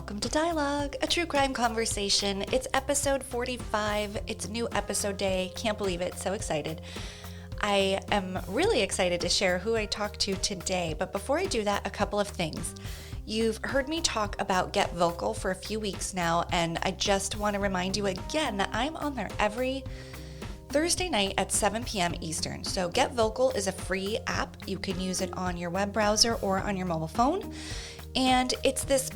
welcome to Dialogue, a true crime conversation. It's episode 45. It's a new episode day. Can't believe it. So excited. I am really excited to share who I talked to today. But before I do that, a couple of things. You've heard me talk about Get Vocal for a few weeks now, and I just want to remind you again that I'm on there every Thursday night at 7 p.m. Eastern. So Get Vocal is a free app. You can use it on your web browser or on your mobile phone. And it's this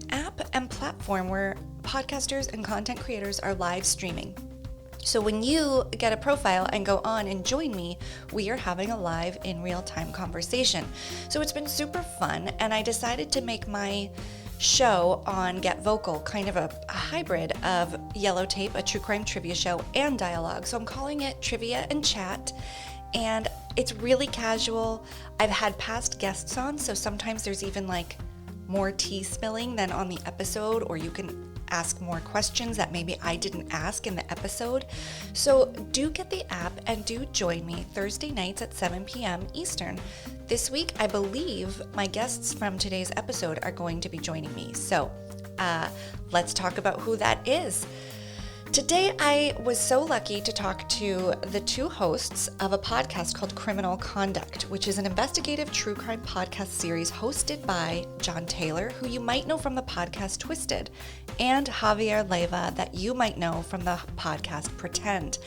app and platform where podcasters and content creators are live streaming. So when you get a profile and go on and join me, we are having a live in real time conversation. So it's been super fun, and I decided to make my show on Get Vocal kind of a hybrid of Yellow Tape, a true crime trivia show, and dialogue. So I'm calling it Trivia and Chat, and it's really casual. I've had past guests on, so sometimes there's even like more tea spilling than on the episode, or you can ask more questions that maybe I didn't ask in the episode. So do get the app and do join me Thursday nights at 7 p.m. Eastern. This week, I believe my guests from today's episode are going to be joining me. So let's talk about who that is. Today, I was so lucky to talk to the two hosts of a podcast called Criminal Conduct, which is an investigative true crime podcast series hosted by John Taylor, who you might know from the podcast Twisted, and Javier Leiva, that you might know from the podcast Pretend.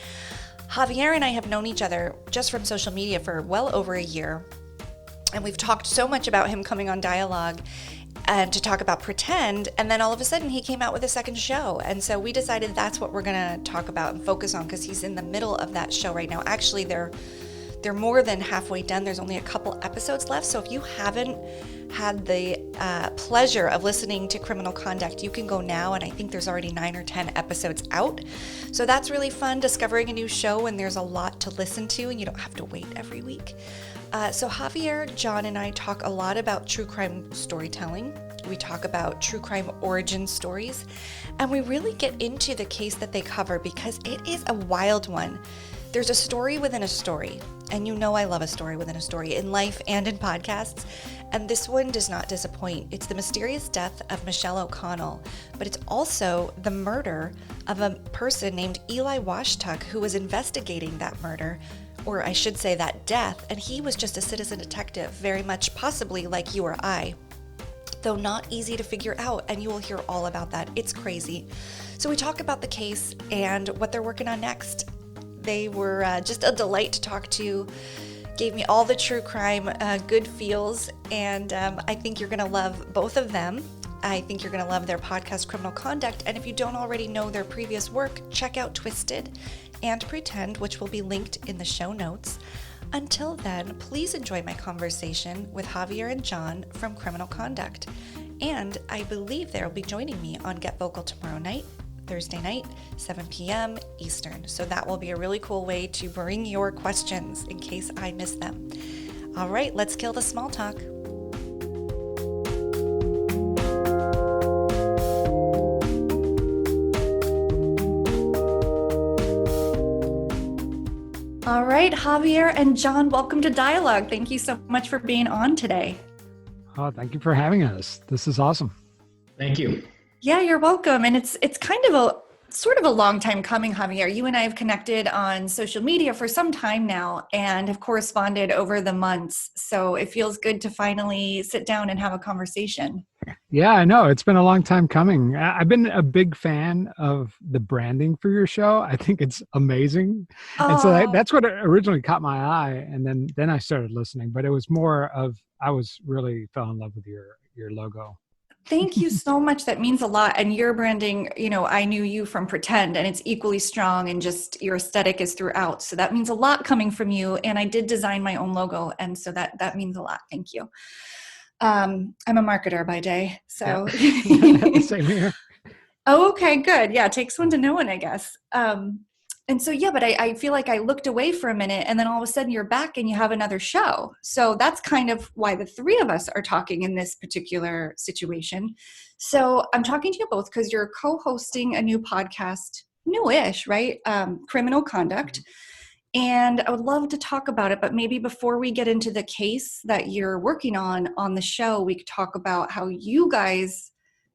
Javier and I have known each other just from social media for well over a year, and we've talked so much about him coming on Dialogue and to talk about Pretend, and then all of a sudden he came out with a second show, and so we decided that's what we're going to talk about and focus on, because he's in the middle of that show right now. Actually, they're more than halfway done. There's only a couple episodes left, so if you haven't had the pleasure of listening to Criminal Conduct, you can go now, and I think there's already 9 or 10 episodes out. So that's really fun, discovering a new show when there's a lot to listen to and you don't have to wait every week. So Javier, John, and I talk a lot about true crime storytelling. We talk about true crime origin stories, and we really get into the case that they cover because it is a wild one. There's a story within a story, and you know I love a story within a story in life and in podcasts, and this one does not disappoint. It's the mysterious death of Michelle O'Connell, but it's also the murder of a person named Eli Washtock who was investigating that murder, or I should say that death, and he was just a citizen detective, very much possibly like you or I, though not easy to figure out, and you will hear all about that. It's crazy. So we talk about the case and what they're working on next. They were just a delight to talk to, gave me all the true crime good feels, and I think you're going to love both of them. I think you're going to love their podcast, Criminal Conduct, and if you don't already know their previous work, check out Twisted and Pretend, which will be linked in the show notes. Until then, please enjoy my conversation with Javier and John from Criminal Conduct. And I believe they'll be joining me on Get Vocal tomorrow night, Thursday night, 7 p.m. Eastern. So that will be a really cool way to bring your questions in case I miss them. All right, let's kill the small talk. All right, Javier and John, welcome to Dialogue. Thank you so much for being on today. Oh, thank you for having us. This is awesome. Thank you. Yeah, you're welcome. And it's kind of a sort of a long time coming, Javier. You and I have connected on social media for some time now and have corresponded over the months. So it feels good to finally sit down and have a conversation. Yeah, I know. It's been a long time coming. I've been a big fan of the branding for your show. I think it's amazing. And so that's what originally caught my eye. And then I started listening, but it was more of, I was really fell in love with your logo. Thank you so much. That means a lot. And your branding, you know, I knew you from Pretend, and it's equally strong, and just your aesthetic is throughout. So that means a lot coming from you. And I did design my own logo. And so that means a lot. Thank you. I'm a marketer by day. So Yeah. Same here. Oh, okay, good. Yeah. It takes one to know one, I guess. And so, yeah, but I feel like I looked away for a minute, and then all of a sudden you're back and you have another show. So that's kind of why the three of us are talking in this particular situation. So I'm talking to you both because you're co-hosting a new podcast, newish, right? Criminal Conduct. And I would love to talk about it, but maybe before we get into the case that you're working on the show, we could talk about how you guys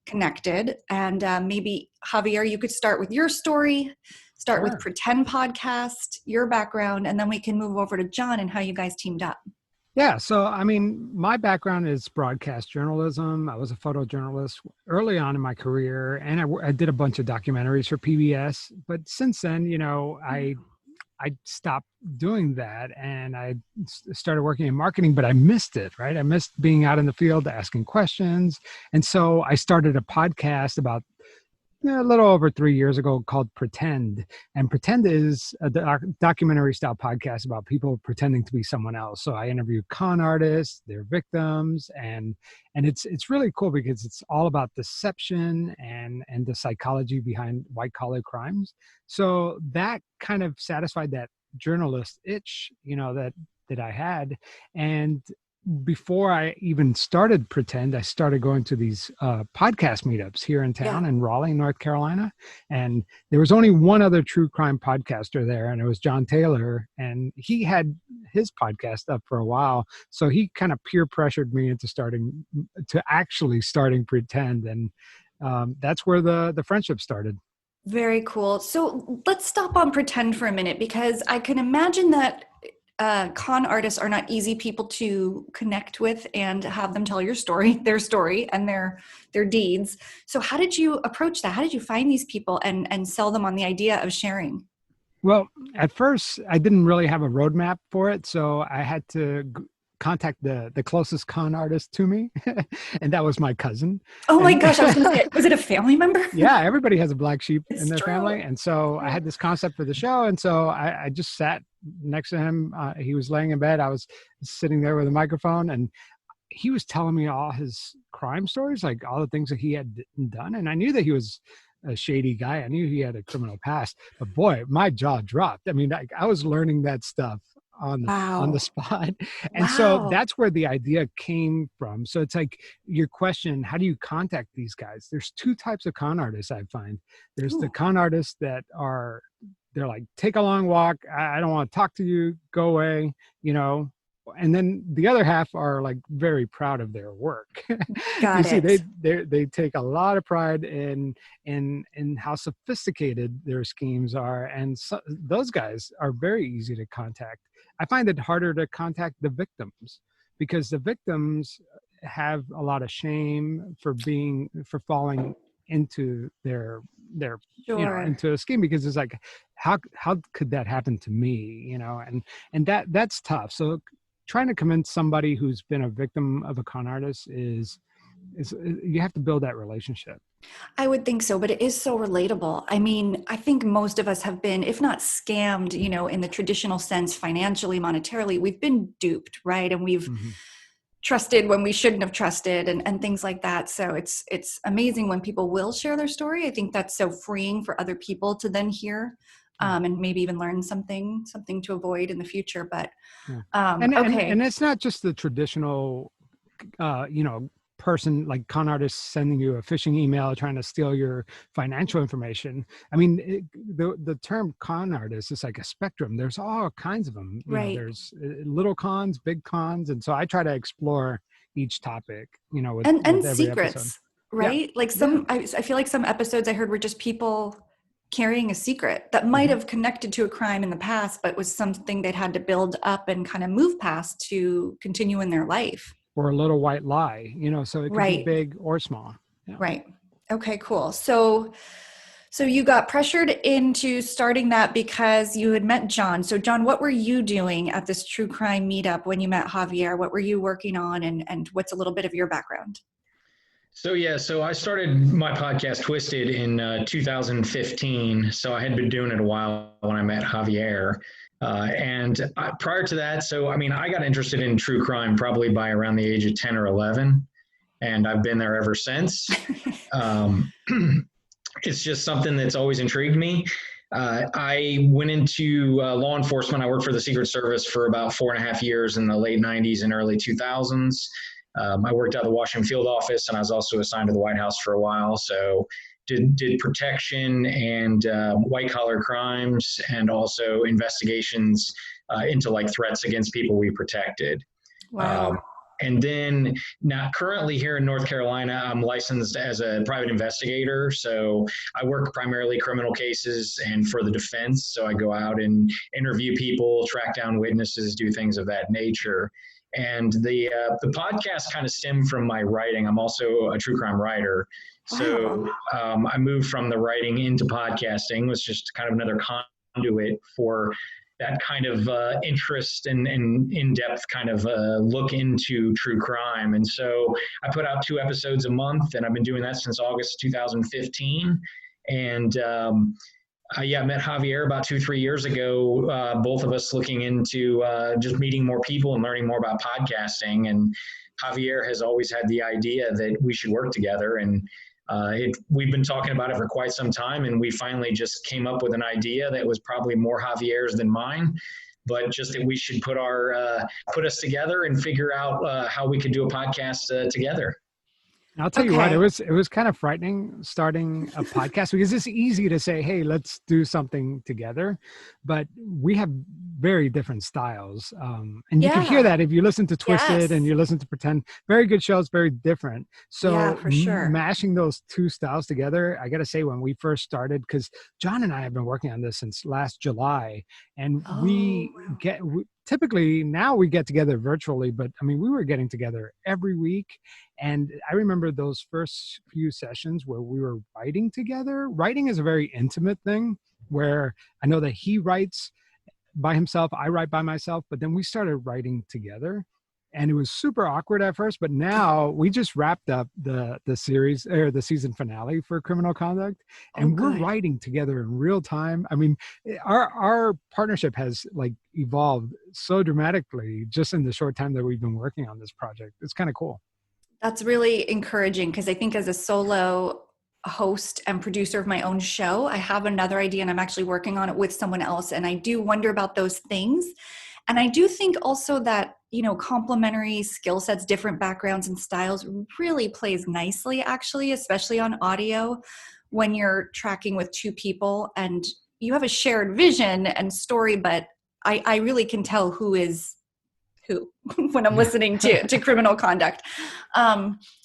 connected. And maybe, Javier, you could start with your story, start with Pretend Podcast, your background, and then we can move over to John and how you guys teamed up. Yeah. So, I mean, my background is broadcast journalism. I was a photojournalist early on in my career, and I did a bunch of documentaries for PBS. But since then, I stopped doing that, and I started working in marketing, but I missed it, right? I missed being out in the field, asking questions. And so I started a podcast about a little over 3 years ago called Pretend. And Pretend is a documentary style podcast about people pretending to be someone else. So I interview con artists, their victims, and it's really cool because it's all about deception and the psychology behind white collar crimes. So that kind of satisfied that journalist itch, that I had. And before I even started Pretend, I started going to these podcast meetups here in town in Raleigh, North Carolina. And there was only one other true crime podcaster there, and it was John Taylor. And he had his podcast up for a while. So he kind of peer pressured me into actually starting Pretend. And that's where the friendship started. Very cool. So let's stop on Pretend for a minute, because I can imagine that con artists are not easy people to connect with and have them tell their story and their deeds. So how did you approach that? How did you find these people and sell them on the idea of sharing? Well, at first I didn't really have a roadmap for it. So I had to contact the closest con artist to me. And that was my cousin. Oh my gosh. I was going to say, was it a family member? Yeah. Everybody has a black sheep in their family. And so I had this concept for the show. And so I just sat next to him. He was laying in bed. I was sitting there with a microphone, and he was telling me all his crime stories, like all the things that he had done. And I knew that he was a shady guy. I knew he had a criminal past, but boy, my jaw dropped. I mean, I was learning that stuff on the spot. And so that's where the idea came from. So it's like your question, how do you contact these guys? There's two types of con artists I find. There's the con artists that they're like, take a long walk. I don't want to talk to you. Go away, And then the other half are like very proud of their work. Got you it. See, they take a lot of pride in how sophisticated their schemes are. And so, those guys are very easy to contact. I find it harder to contact the victims, because the victims have a lot of shame for falling into their into a scheme, because it's like, how could that happen to me? And that's tough. So trying to convince somebody who's been a victim of a con artist is you have to build that relationship. I would think so, but it is so relatable. I mean, I think most of us have been, if not scammed, in the traditional sense, financially, monetarily, we've been duped, right? And we've trusted when we shouldn't have trusted, and things like that. So it's amazing when people will share their story. I think that's so freeing for other people to then hear, and maybe even learn something to avoid in the future. But okay. And it's not just the traditional, person like con artists sending you a phishing email trying to steal your financial information. I mean, the term con artist is like a spectrum. There's all kinds of them. There's little cons, big cons, and so I try to explore each topic. With every secrets, episode. right? Yeah. Like I feel like some episodes I heard were just people carrying a secret that might have connected to a crime in the past, but was something they'd had to build up and kind of move past to continue in their life. Or a little white lie, so it could be big or small. Yeah. Right. Okay, cool. So you got pressured into starting that because you had met John. So John, what were you doing at this true crime meetup when you met Javier? What were you working on, and what's a little bit of your background? So I started my podcast Twisted in 2015. So I had been doing it a while when I met Javier. Prior to that, I got interested in true crime probably by around the age of 10 or 11, and I've been there ever since. It's just something that's always intrigued me. I went into law enforcement. I worked for the Secret Service for about 4.5 years in the late 90s and early 2000s. I worked out of the Washington field office, and I was also assigned to the White House for a while. So did protection and white collar crimes, and also investigations into like threats against people we protected. Wow. And then now currently here in North Carolina, I'm licensed as a private investigator. So I work primarily criminal cases and for the defense. So I go out and interview people, track down witnesses, do things of that nature. And the podcast kind of stemmed from my writing. I'm also a true crime writer. Wow. So I moved from the writing into podcasting. It was just kind of another conduit for that kind of interest and in-depth kind of look into true crime. And so I put out 2 episodes a month, and I've been doing that since August 2015. And I met Javier about 2-3 years ago, both of us looking into just meeting more people and learning more about podcasting. And Javier has always had the idea that we should work together. And we've been talking about it for quite some time, and we finally just came up with an idea that was probably more Javier's than mine, but just that we should put us together and figure out how we could do a podcast together. I'll tell you what, it was kind of frightening starting a podcast, because it's easy to say, hey, let's do something together, but we have very different styles. And you can hear that if you listen to Twisted and you listen to Pretend. Very good shows, very different. So for sure. Mashing those 2 styles together, I got to say, when we first started, because John and I have been working on this since last July, and typically now we get together virtually, but I mean, we were getting together every week. And I remember those first few sessions where we were writing together. Writing is a very intimate thing, where I know that he writes by himself, I write by myself, but then we started writing together. And it was super awkward at first, but now we just wrapped up the series, or the season finale for Criminal Conduct, and we're writing together in real time. I mean, our partnership has like evolved so dramatically just in the short time that we've been working on this project. It's kind of cool. That's really encouraging, because I think as a solo host and producer of my own show, I have another idea and I'm actually working on it with someone else. And I do wonder about those things. And I do think also that, complementary skill sets, different backgrounds and styles really plays nicely, actually, especially on audio, when you're tracking with 2 people and you have a shared vision and story, but I really can tell who is who when I'm listening to Criminal Conduct.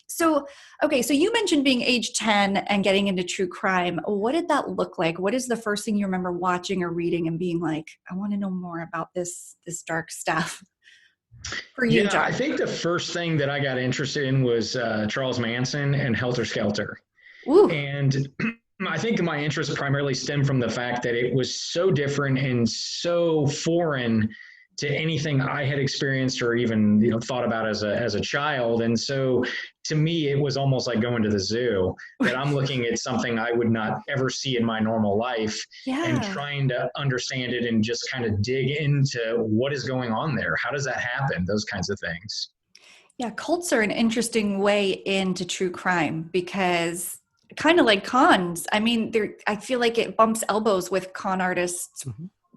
So you mentioned being age 10 and getting into true crime. What did that look like? What is the first thing you remember watching or reading and being like, I want to know more about this dark stuff? For you, John. I think the first thing that I got interested in was Charles Manson and Helter Skelter. Ooh. And I think my interest primarily stemmed from the fact that it was so different and so foreign to anything I had experienced or even thought about as a child. And so to me, it was almost like going to the zoo, that I'm looking at something I would not ever see in my normal life and trying to understand it and just kind of dig into what is going on there. How does that happen? Those kinds of things. Yeah, cults are an interesting way into true crime, because kind of like cons, I mean, I feel like it bumps elbows with con artists'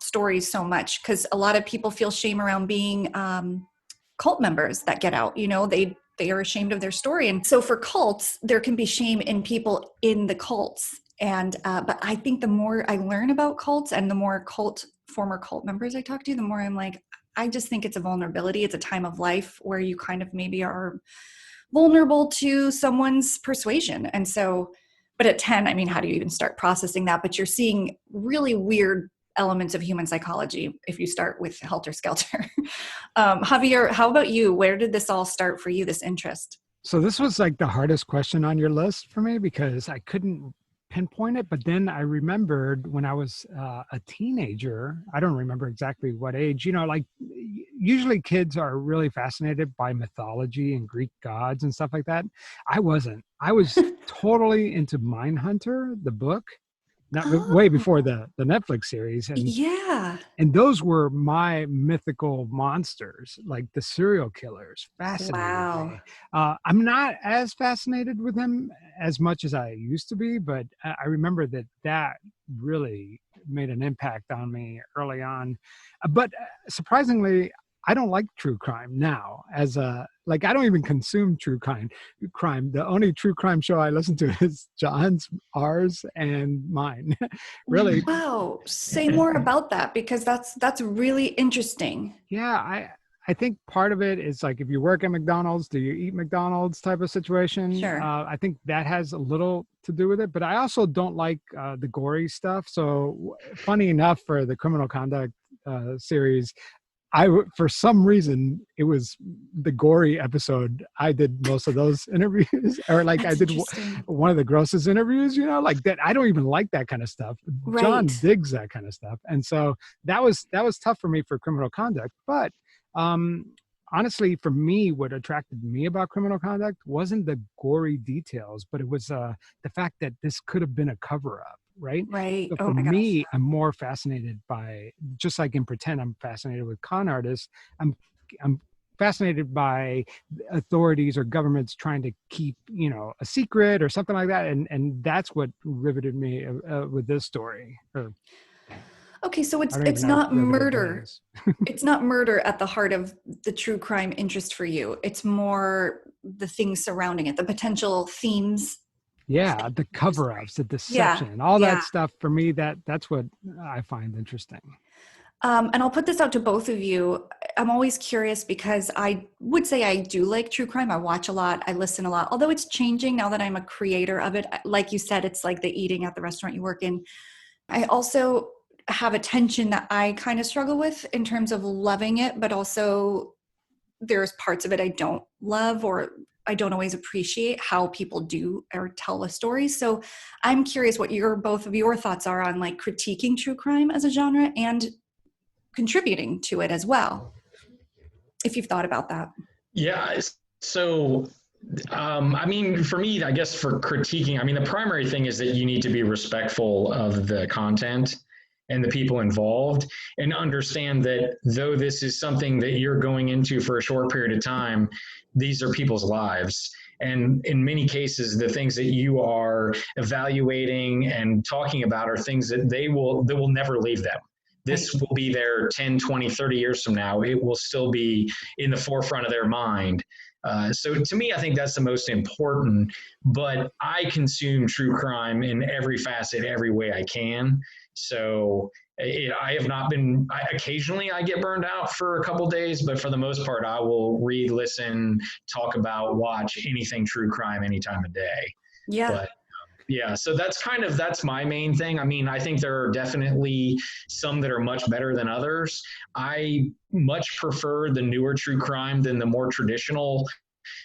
stories so much, because a lot of people feel shame around being cult members that get out. They are ashamed of their story, and so for cults, there can be shame in people in the cults. And but I think the more I learn about cults and the more former cult members I talk to, the more I'm like, I just think it's a vulnerability. It's a time of life where you kind of maybe are vulnerable to someone's persuasion. And so, but at 10, I mean, how do you even start processing that? But you're seeing really weird elements of human psychology if you start with Helter Skelter. Javier, how about you? Where did this all start for you, this interest? So this was like the hardest question on your list for me, because I couldn't pinpoint it. But then I remembered when I was a teenager, I don't remember exactly what age, like usually kids are really fascinated by mythology and Greek gods and stuff like that. I wasn't. I was totally into Mindhunter, the book. Way before the Netflix series. And those were my mythical monsters, like the serial killers. Fascinating. Me. I'm not as fascinated with them as much as I used to be, but I remember that really made an impact on me early on. But surprisingly, I don't like true crime now. I don't even consume true crime. The only true crime show I listen to is John's, ours, and mine. Really. Wow. Say more about that, because that's really interesting. Yeah, I think part of it is like, if you work at McDonald's, do you eat McDonald's type of situation? Sure. I think that has a little to do with it, but I also don't like the gory stuff. So funny enough, for the criminal conduct series, for some reason, it was the gory episode. I did most of those interviews, or like That's I did one of the grossest interviews, like that. I don't even like that kind of stuff. Right. John digs that kind of stuff. And so that was tough for me for criminal conduct. But honestly, for me, what attracted me about criminal conduct wasn't the gory details, but it was the fact that this could have been a cover-up. Right. Right. So Oh for my me, gosh. I'm more fascinated by, just like in Pretend, I'm fascinated with con artists. I'm fascinated by authorities or governments trying to keep, a secret or something like that. And that's what riveted me with this story. Or Okay, so I don't even it's know not what riveted murder. means. It's not murder at the heart of the true crime interest for you. It's more the things surrounding it, the potential themes. Yeah, the cover-ups, the Yeah, deception, all yeah. that stuff. For me, that's what I find interesting. And I'll put this out to both of you. I'm always curious because I would say I do like true crime. I watch a lot. I listen a lot, although it's changing now that I'm a creator of it. Like you said, it's like the eating at the restaurant you work in. I also have a tension that I kind of struggle with in terms of loving it, but also there's parts of it I don't love, or I don't always appreciate how people do or tell a story. So I'm curious what both of your thoughts are on like critiquing true crime as a genre and contributing to it as well, if you've thought about that. Yeah. So, I mean, for me, I guess for critiquing, I mean, the primary thing is that you need to be respectful of the content and the people involved, and understand that though this is something that you're going into for a short period of time, these are people's lives. And in many cases, the things that you are evaluating and talking about are things that they will never leave them. This will be there 10, 20, 30 years from now. It will still be in the forefront of their mind. So to me, I think that's the most important, but I consume true crime in every facet, every way I can. So I have not been, occasionally I get burned out for a couple days, but for the most part, I will read, listen, talk about, watch anything true crime any time of day. Yeah. But yeah, so that's my main thing. I mean, I think there are definitely some that are much better than others. I much prefer the newer true crime than the more traditional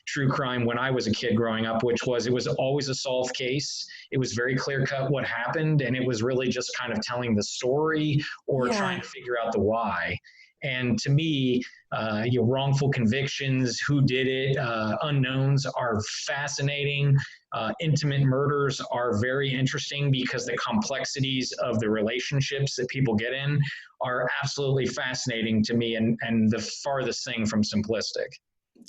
true crime when I was a kid growing up, it was always a solved case. It was very clear cut what happened, and it was really just kind of telling the story or trying to figure out the why. And to me, wrongful convictions, who did it, unknowns are fascinating. Intimate murders are very interesting because the complexities of the relationships that people get in are absolutely fascinating to me, and the farthest thing from simplistic.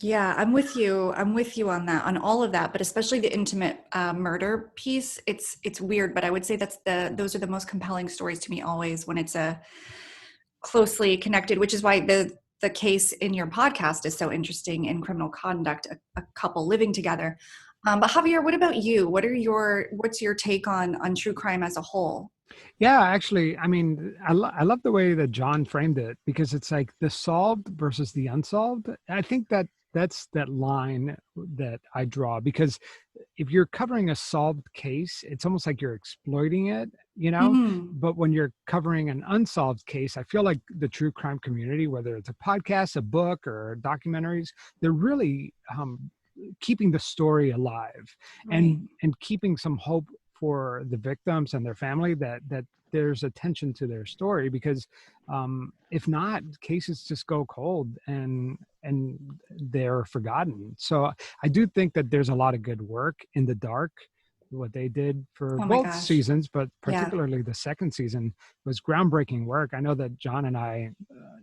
Yeah, I'm with you. I'm with you on that, on all of that, but especially the intimate murder piece. It's weird, but I would say those are the most compelling stories to me always, when it's a closely connected, which is why the case in your podcast is so interesting in criminal conduct, a couple living together. But Javier, what about you? What's your take on true crime as a whole? Yeah, actually, I mean, I love the way that John framed it, because it's like the solved versus the unsolved. I think that's that line that I draw, because if you're covering a solved case, it's almost like you're exploiting it, Mm-hmm. But when you're covering an unsolved case, I feel like the true crime community, whether it's a podcast, a book, or documentaries, they're really keeping the story alive, Right. and keeping some hope for the victims and their family, that there's attention to their story, because if not, cases just go cold and they're forgotten. So I do think that there's a lot of good work in the dark. What they did for Oh my both gosh. seasons, but Yeah. particularly the second season, was groundbreaking work. I know that John and I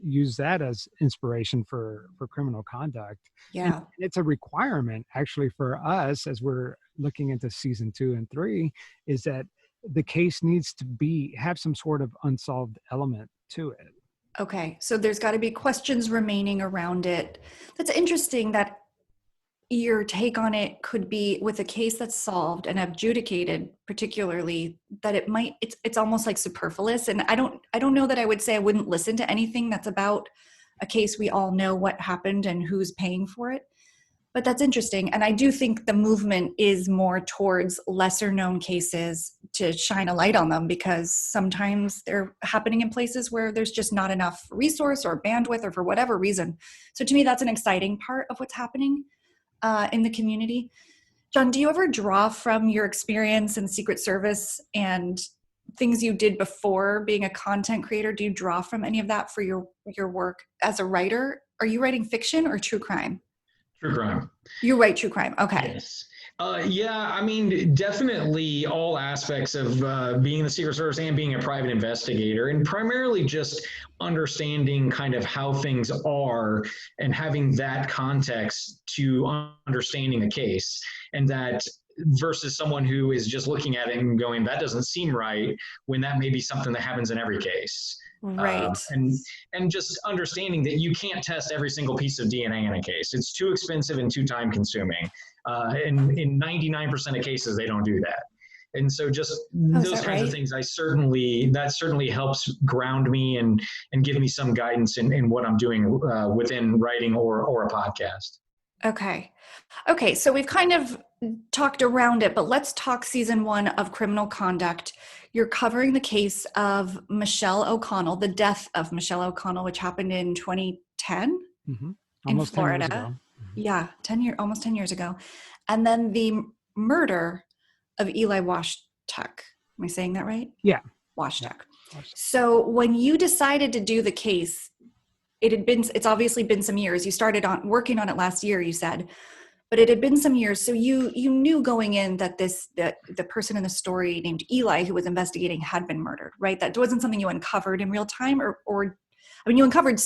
use that as inspiration for criminal conduct. And Yeah. it's a requirement actually for us, as we're looking into season 2 and 3, is that the case needs to have some sort of unsolved element to it. Okay. So there's got to be questions remaining around it. That's interesting that your take on it could be, with a case that's solved and adjudicated, particularly, that it's almost like superfluous. And I don't know that I would say I wouldn't listen to anything that's about a case we all know what happened and who's paying for it. But that's interesting. And I do think the movement is more towards lesser known cases to shine a light on them, because sometimes they're happening in places where there's just not enough resource or bandwidth or for whatever reason. So to me, that's an exciting part of what's happening in the community. John, do you ever draw from your experience in Secret Service and things you did before being a content creator? Do you draw from any of that for your work as a writer? Are you writing fiction or true crime? True crime. You write true crime. Okay. Yes. Yeah, I mean, definitely all aspects of being in the Secret Service and being a private investigator, and primarily just understanding kind of how things are and having that context to understanding a case, and that versus someone who is just looking at it and going, that doesn't seem right, when that may be something that happens in every case. Right. And just understanding that you can't test every single piece of DNA in a case. It's too expensive and too time consuming. And in 99% of cases, they don't do that. And so just those kinds of things, that certainly helps ground me and give me some guidance in what I'm doing within writing or a podcast. Okay. So we've kind of talked around it, but let's talk season 1 of Criminal Conduct. You're covering the case of Michelle O'Connell, the death of Michelle O'Connell, which happened in 2010 in Florida. 10 years ago. Yeah, almost 10 years ago. And then the murder of Eli Washtock. Am I saying that right? Yeah. Washtock. So when you decided to do the case, it's obviously been some years. You started working on it last year, you said, but it had been some years. So you knew going in that the person in the story named Eli, who was investigating, had been murdered, right? That wasn't something you uncovered in real time, or you uncovered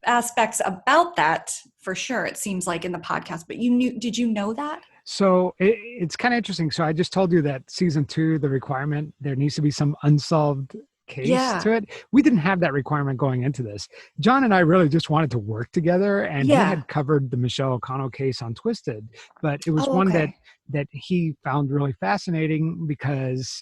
aspects about that for sure, it seems like, in the podcast, but did you know that? So it's kind of interesting. So I just told you that season 2, the requirement, there needs to be some unsolved case to it. We didn't have that requirement going into this. John and I really just wanted to work together, and he had covered the Michelle O'Connell case on Twisted, but it was one that he found really fascinating because,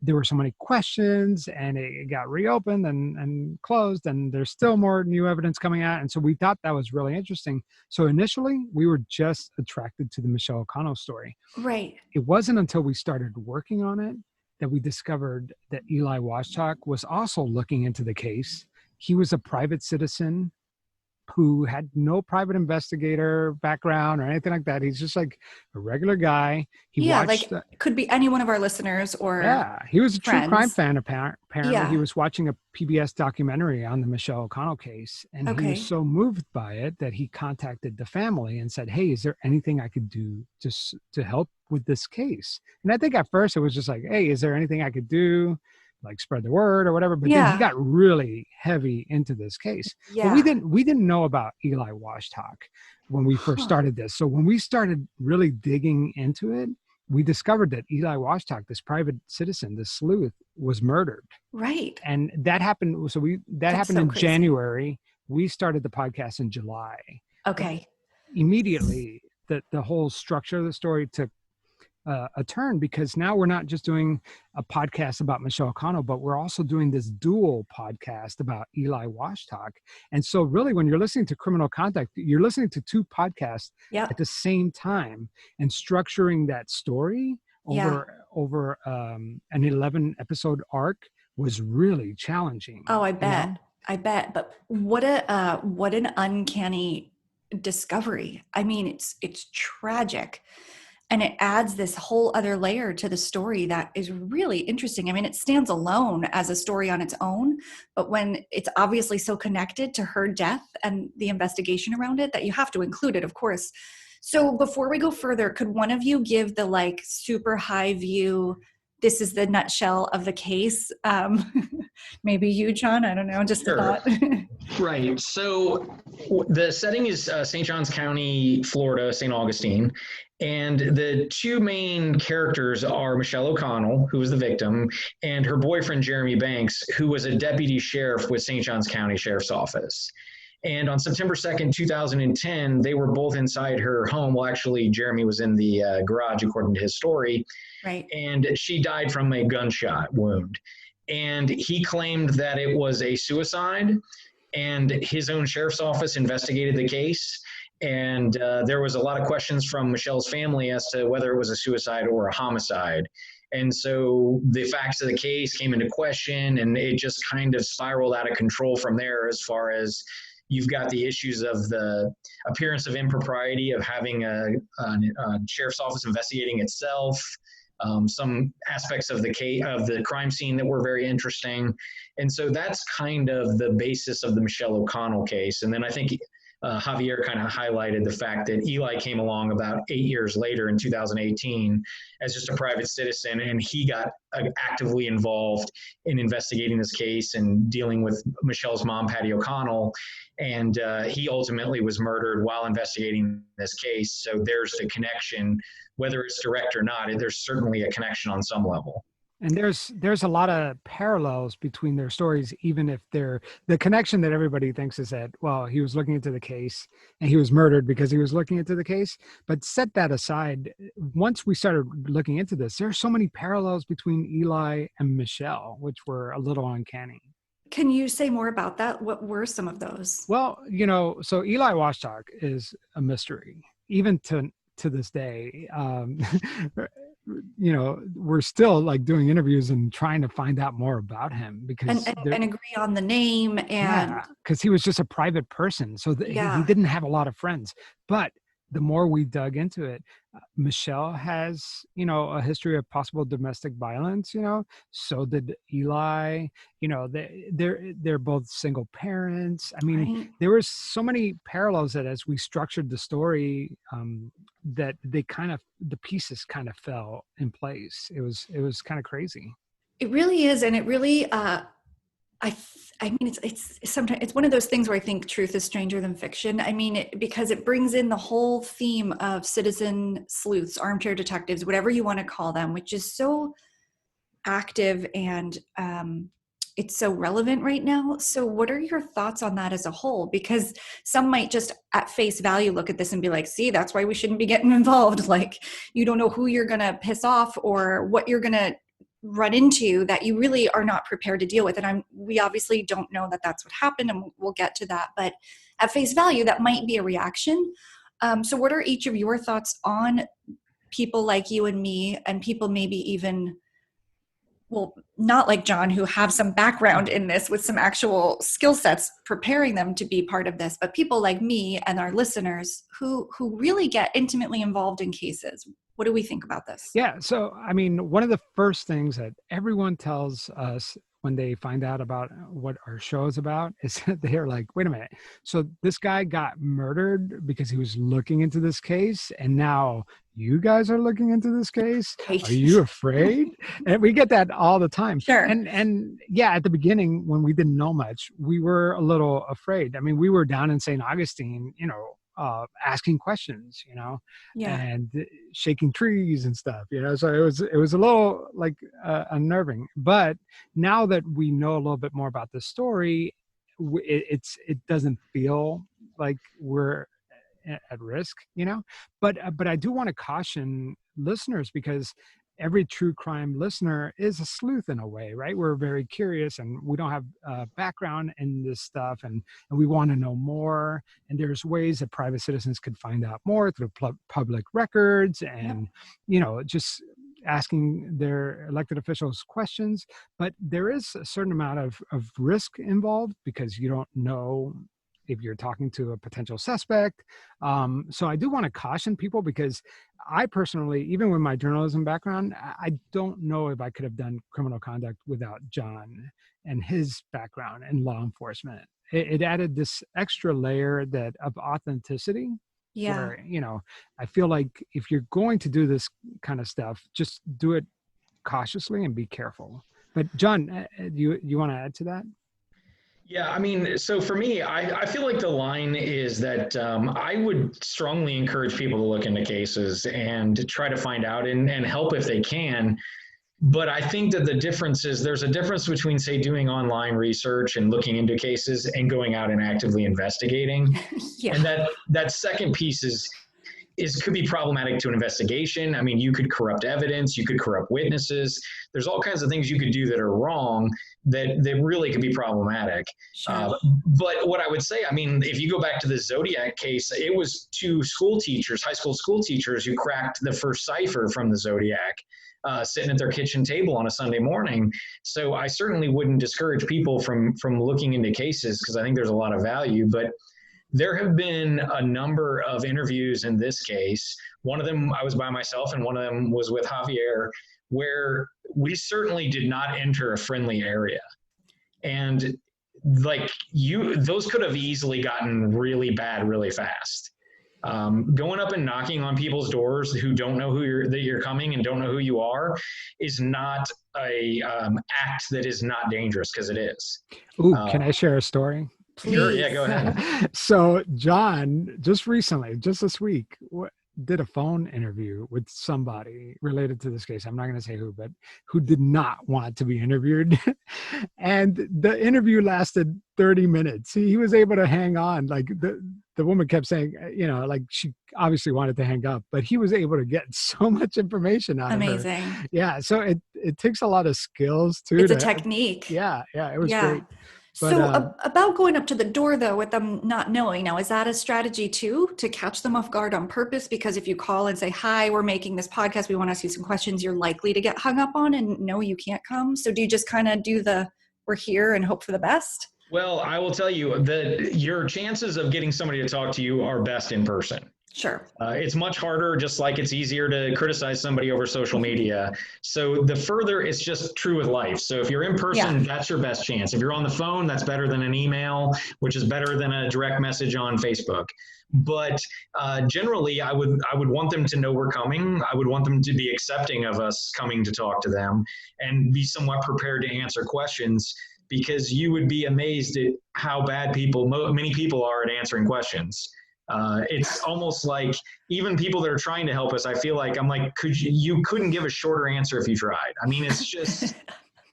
there were so many questions, and it got reopened and closed, and there's still more new evidence coming out. And so we thought that was really interesting. So initially we were just attracted to the Michelle O'Connell story. Right. It wasn't until we started working on it that we discovered that Eli Washtock was also looking into the case. He was a private citizen who had no private investigator background or anything like that. He's just like a regular guy. He watched, could be any one of our listeners or he was a friends. True crime fan apparently. He was watching a PBS documentary on the Michelle O'Connell case, and he was so moved by it that he contacted the family and said, hey, is there anything I could do just to help with this case? And I think at first it was just like, hey, is there anything I could do? Like spread the word or whatever. But then he got really heavy into this case. But we didn't know about Eli Washtock when we first started this. So when we started really digging into it, we discovered that Eli Washtock, this private citizen, this sleuth, was murdered. Right. And that happened. So that happened in January. We started the podcast in July. Okay. But immediately, the whole structure of the story took a turn, because now we're not just doing a podcast about Michelle O'Connell, but we're also doing this dual podcast about Eli Washtock. And so really, when you're listening to Criminal Conduct, you're listening to 2 podcasts at the same time, and structuring that story over an 11 episode arc was really challenging. Oh, I bet. But what an uncanny discovery. I mean, it's tragic. And it adds this whole other layer to the story that is really interesting. I mean, it stands alone as a story on its own, but when it's obviously so connected to her death and the investigation around it, that you have to include it, of course. So before we go further, could one of you give the super high view, this is the nutshell of the case? Maybe you, John, I don't know, just a thought. Right. So the setting is St. Johns County, Florida, St. Augustine. And the 2 main characters are Michelle O'Connell, who was the victim, and her boyfriend, Jeremy Banks, who was a deputy sheriff with St. Johns County Sheriff's Office. And on September 2nd, 2010, they were both inside her home. Well, actually, Jeremy was in the garage, according to his story. Right. And she died from a gunshot wound. And he claimed that it was a suicide. and his own sheriff's office investigated the case. And there was a lot of questions from Michelle's family as to whether it was a suicide or a homicide. And so the facts of the case came into question, and it just kind of spiraled out of control from there, as far as you've got the issues of the appearance of impropriety of having a sheriff's office investigating itself, some aspects of the case, of the crime scene that were very interesting. And so that's kind of the basis of the Michelle O'Connell case. And then I think Javier kind of highlighted the fact that Eli came along about 8 years later in 2018 as just a private citizen, and he got actively involved in investigating this case and dealing with Michelle's mom, Patty O'Connell, and he ultimately was murdered while investigating this case. So there's the connection, whether it's direct or not, there's certainly a connection on some level. And there's a lot of parallels between their stories, even if the connection that everybody thinks is that, well, he was looking into the case and he was murdered because he was looking into the case. But set that aside, once we started looking into this, there are so many parallels between Eli and Michelle, which were a little uncanny. Can you say more about that? What were some of those? Well, so Eli Washtock is a mystery, even to this day. We're still like doing interviews and trying to find out more about him because and agree on the name, and because he was just a private person, so he didn't have a lot of friends. But the more we dug into it, Michelle has a history of possible domestic violence. So did Eli. They're both single parents. I mean, right. There were so many parallels that as we structured the story, that the pieces kind of fell in place. It was kind of crazy. It really is, and it really. I mean, it's sometimes it's one of those things where I think truth is stranger than fiction. I mean, because it brings in the whole theme of citizen sleuths, armchair detectives, whatever you want to call them, which is so active and it's so relevant right now. So what are your thoughts on that as a whole? Because some might just at face value look at this and be like, see, that's why we shouldn't be getting involved. Like, you don't know who you're going to piss off or what you're going to run into that you really are not prepared to deal with. And we obviously don't know that that's what happened, and we'll get to that. But at face value, that might be a reaction. So what are each of your thoughts on people like you and me, and people maybe even, well, not like John, who have some background in this with some actual skill sets preparing them to be part of this, but people like me and our listeners who really get intimately involved in cases? What do we think about this? Yeah. So, I mean, one of the first things that everyone tells us when they find out about what our show is about is that they're like, wait a minute. So this guy got murdered because he was looking into this case, and now you guys are looking into this case? Are you afraid? And we get that all the time. Sure. And yeah, at the beginning, when we didn't know much, we were a little afraid. I mean, we were down in St. Augustine, asking questions, and shaking trees and stuff, so it was a little like unnerving. But now that we know a little bit more about the story, it doesn't feel like we're at risk, but I do want to caution listeners, because every true crime listener is a sleuth in a way, right? We're very curious, and we don't have background in this stuff, and we want to know more. And there's ways that private citizens could find out more through public records and, just asking their elected officials questions. But there is a certain amount of risk involved, because you don't know if you're talking to a potential suspect. So I do want to caution people, because I personally, even with my journalism background, I don't know if I could have done criminal conduct without John and his background in law enforcement. It added this extra layer of authenticity. Yeah. Where, I feel like if you're going to do this kind of stuff, just do it cautiously and be careful. But John, you want to add to that? Yeah, I mean, so for me, I feel like the line is that I would strongly encourage people to look into cases and try to find out and help if they can. But I think that there's a difference between, say, doing online research and looking into cases and going out and actively investigating. Yeah. And that second piece could be problematic to an investigation. I mean, you could corrupt evidence, you could corrupt witnesses. There's all kinds of things you could do that are wrong that really could be problematic. Sure. But what I would say, I mean, if you go back to the Zodiac case, it was two school teachers, high school school teachers, who cracked the first cipher from the Zodiac, sitting at their kitchen table on a Sunday morning. So I certainly wouldn't discourage people from looking into cases, because I think there's a lot of value. But there have been a number of interviews in this case. One of them I was by myself, and one of them was with Javier, where we certainly did not enter a friendly area. And like those could have easily gotten really bad really fast. Going up and knocking on people's doors who don't know that you're coming and don't know who you are is not a act that is not dangerous, because it is. Ooh, can I share a story? Please. Sure, yeah, go ahead. So John, just recently, just this week, did a phone interview with somebody related to this case. I'm not going to say who, but who did not want to be interviewed. And the interview lasted 30 minutes. He was able to hang on. Like the woman kept saying, like she obviously wanted to hang up, but he was able to get so much information out of her. Amazing. Yeah. So it takes a lot of skills too. It's a technique. Yeah. It was great. But, so about going up to the door, though, with them not knowing, now, is that a strategy, too, to catch them off guard on purpose? Because if you call and say, hi, we're making this podcast, we want to ask you some questions, you're likely to get hung up on and no, you can't come. So do you just kind of do we're here and hope for the best? Well, I will tell you that your chances of getting somebody to talk to you are best in person. Sure. It's much harder, just like it's easier to criticize somebody over social media. So the further, it's just true with life. So if you're in person, that's your best chance. If you're on the phone, that's better than an email, which is better than a direct message on Facebook. But generally, I would want them to know we're coming. I would want them to be accepting of us coming to talk to them and be somewhat prepared to answer questions, because you would be amazed at how bad many people are at answering questions. It's almost like even people that are trying to help us, I feel like you couldn't give a shorter answer if you tried. I mean, it's just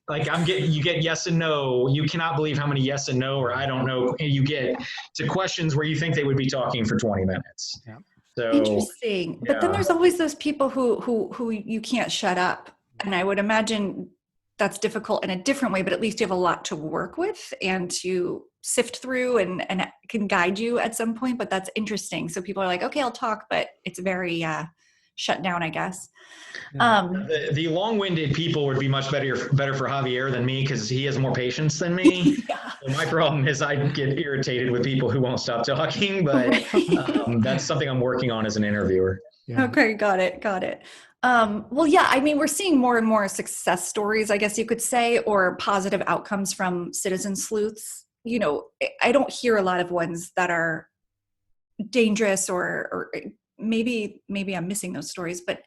like you get yes and no. You cannot believe how many yes and no or I don't know you get to questions where you think they would be talking for 20 minutes. Yeah. So interesting. Yeah. But then there's always those people who you can't shut up. And I would imagine that's difficult in a different way, but at least you have a lot to work with and to sift through and can guide you at some point. But that's interesting. So people are like, okay, I'll talk, but it's very shut down, I guess. The long-winded people would be much better for Javier than me, because he has more patience than me. Yeah. So my problem is I get irritated with people who won't stop talking, but that's something I'm working on as an interviewer. Yeah. Okay, got it. Well, yeah, I mean, we're seeing more and more success stories, I guess you could say, or positive outcomes from citizen sleuths. I don't hear a lot of ones that are dangerous or maybe I'm missing those stories, but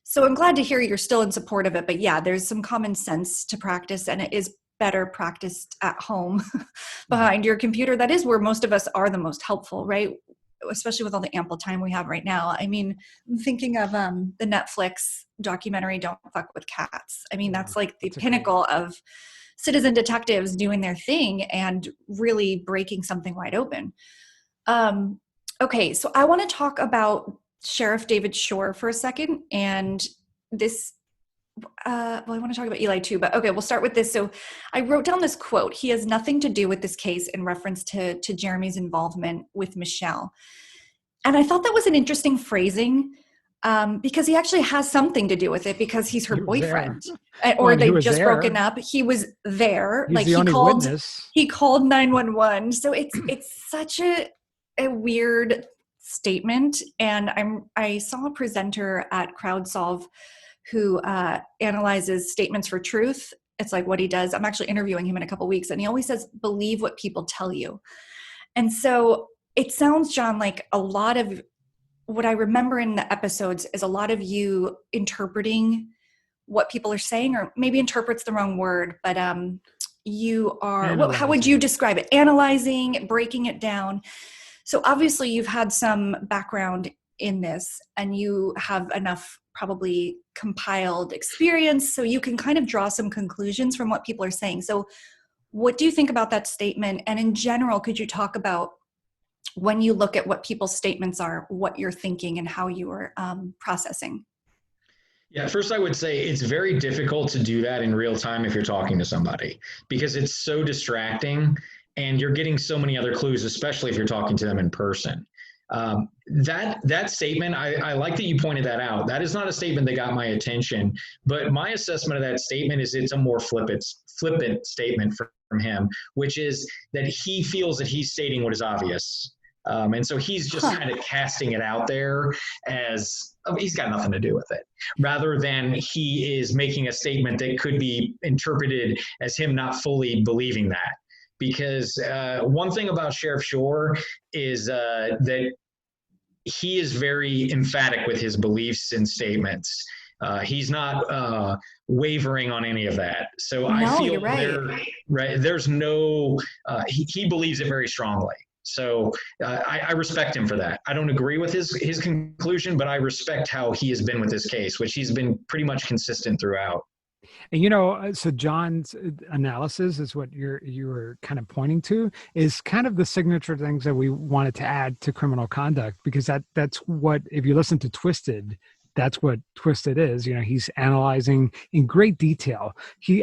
so I'm glad to hear you're still in support of it. But yeah, there's some common sense to practice, and it is better practiced at home behind your computer. That is where most of us are the most helpful, right? Especially with all the ample time we have right now. I mean, I'm thinking of the Netflix documentary, Don't Fuck with Cats. I mean, that's like the pinnacle of citizen detectives doing their thing and really breaking something wide open. Okay, so I want to talk about Sheriff David Shore for a second. And this, I want to talk about Eli too, but okay, we'll start with this. So I wrote down this quote. He has nothing to do with this case in reference to Jeremy's involvement with Michelle. And I thought that was an interesting phrasing because he actually has something to do with it, because he's her boyfriend or they've just broken up. He was there. He's the only witness. He called 911. So it's such a weird statement. And I saw a presenter at CrowdSolve who analyzes statements for truth. It's like what he does. I'm actually interviewing him in a couple of weeks, and he always says, believe what people tell you. And so it sounds, John, like a lot of what I remember in the episodes is a lot of you interpreting what people are saying, or maybe interpret's the wrong word, but you are, how would you describe it? Analyzing, breaking it down. So obviously you've had some background in this, and you have enough probably compiled experience so you can kind of draw some conclusions from what people are saying. So what do you think about that statement? And in general, could you talk about when you look at what people's statements are, what you're thinking and how you are processing? Yeah, first I would say it's very difficult to do that in real time if you're talking to somebody because it's so distracting and you're getting so many other clues, especially if you're talking to them in person. That statement, I like that you pointed that out. That is not a statement that got my attention, but my assessment of that statement is it's a more flippant statement from him, which is that he feels that he's stating what is obvious. And so he's just kind of casting it out there as he's got nothing to do with it, rather than he is making a statement that could be interpreted as him not fully believing that. Because one thing about Sheriff Shore is that he is very emphatic with his beliefs and statements. He's not wavering on any of that. So I feel there's no, he believes it very strongly. So I respect him for that. I don't agree with his conclusion, but I respect how he has been with this case, which he's been pretty much consistent throughout. And so John's analysis is what you were kind of pointing to, is kind of the signature things that we wanted to add to criminal conduct, because that's what, if you listen to Twisted, that's what Twisted is. He's analyzing in great detail.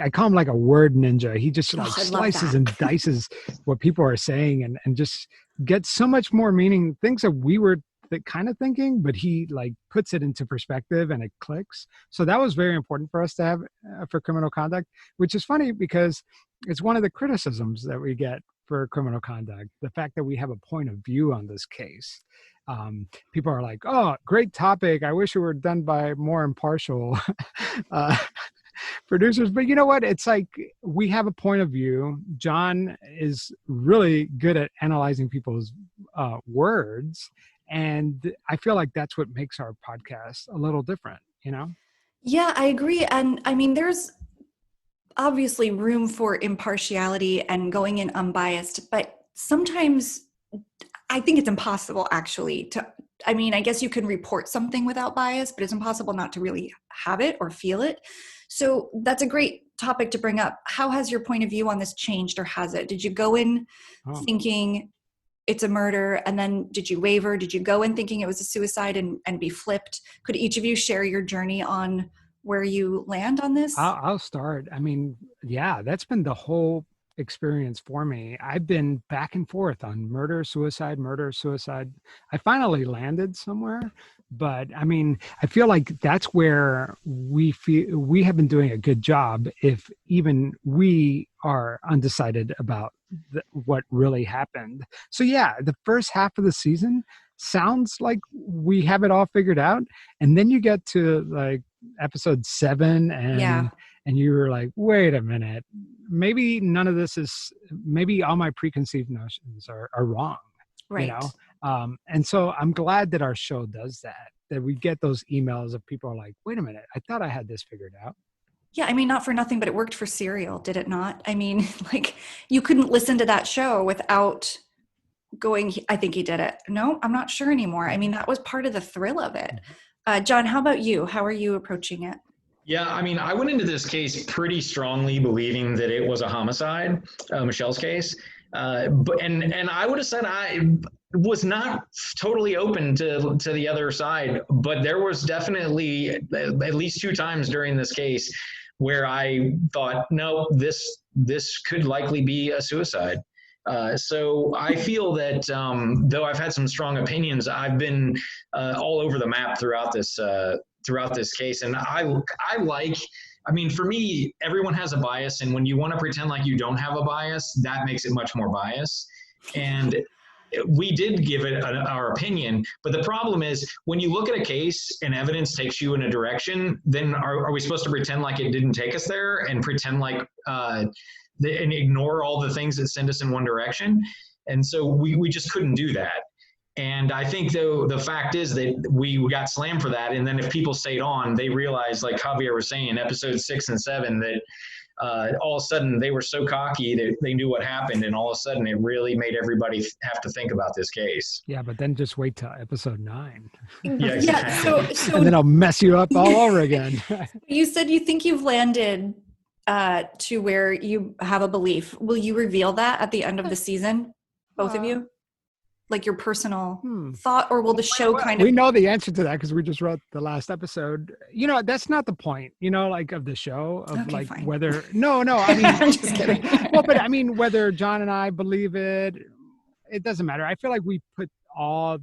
I call him like a word ninja. He just slices and dices what people are saying and just gets so much more meaning, things that we were kind of thinking, but he puts it into perspective and it clicks. So that was very important for us to have for criminal conduct, which is funny because it's one of the criticisms that we get for criminal conduct, the fact that we have a point of view on this case. People are like, oh, great topic. I wish it were done by more impartial producers. But you know what? It's like we have a point of view. John is really good at analyzing people's words. And I feel like that's what makes our podcast a little different, Yeah, I agree. And I mean, there's obviously room for impartiality and going in unbiased, but sometimes I think it's impossible actually I guess you can report something without bias, but it's impossible not to really have it or feel it. So that's a great topic to bring up. How has your point of view on this changed, or has it? Did you go in thinking it's a murder, and then did you waver? Did you go in thinking it was a suicide and be flipped? Could each of you share your journey on where you land on this? I'll start. I mean, yeah, that's been the whole experience for me. I've been back and forth on murder, suicide. I finally landed somewhere, but I mean, I feel like that's where we have been doing a good job, if even we are undecided about what really happened. So yeah, the first half of the season sounds like we have it all figured out, and then you get to episode 7 and you were like, wait a minute, maybe none of this is, maybe all my preconceived notions are wrong, right? And so I'm glad that our show does that we get those emails of people are like, wait a minute, I thought I had this figured out. Yeah, I mean, not for nothing, but it worked for Serial, did it not? I mean, you couldn't listen to that show without going, I think he did it. No, I'm not sure anymore. I mean, that was part of the thrill of it. John, how about you? How are you approaching it? Yeah, I mean, I went into this case pretty strongly believing that it was a homicide, Michelle's case. But I would have said I was not totally open to the other side, but there was definitely at least 2 times during this case where I thought, no, this could likely be a suicide. So I feel that though I've had some strong opinions, I've been all over the map throughout this case. And I mean, for me, everyone has a bias. And when you want to pretend like you don't have a bias, that makes it much more biased. And we did give it our opinion. But the problem is when you look at a case and evidence takes you in a direction, then are we supposed to pretend like it didn't take us there and pretend like and ignore all the things that send us in one direction? And so we just couldn't do that. And I think, though, the fact is that we got slammed for that. And then if people stayed on, they realized, like Javier was saying, episodes 6 and 7, that all of a sudden they were so cocky that they knew what happened. And all of a sudden it really made everybody have to think about this case. Yeah, but then just wait till episode 9. Yeah, exactly. Yeah, so and then I'll mess you up all over again. You said you think you've landed to where you have a belief. Will you reveal that at the end of the season, both of you? like your personal thought, or will the show kind of? We know the answer to that because we just wrote the last episode. That's not the point, like of the show of Okay, like fine. whether, no, I mean, I'm just kidding. Well, but I mean, whether John and I believe it, it doesn't matter. I feel like we put all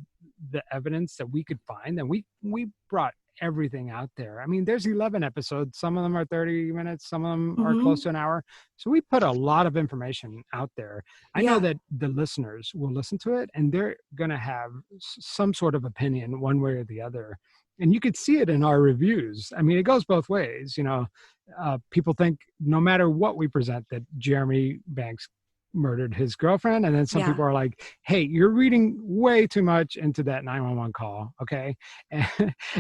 the evidence that we could find, and we brought everything out there. I mean, there's 11 episodes. Some of them are 30 minutes. Some of them are close to an hour. So we put a lot of information out there. I know that the listeners will listen to it and they're going to have some sort of opinion one way or the other. And you could see it in our reviews. I mean, it goes both ways. People think no matter what we present that Jeremy Banks murdered his girlfriend, and then some people are like, hey, you're reading way too much into that 911 call. Okay. and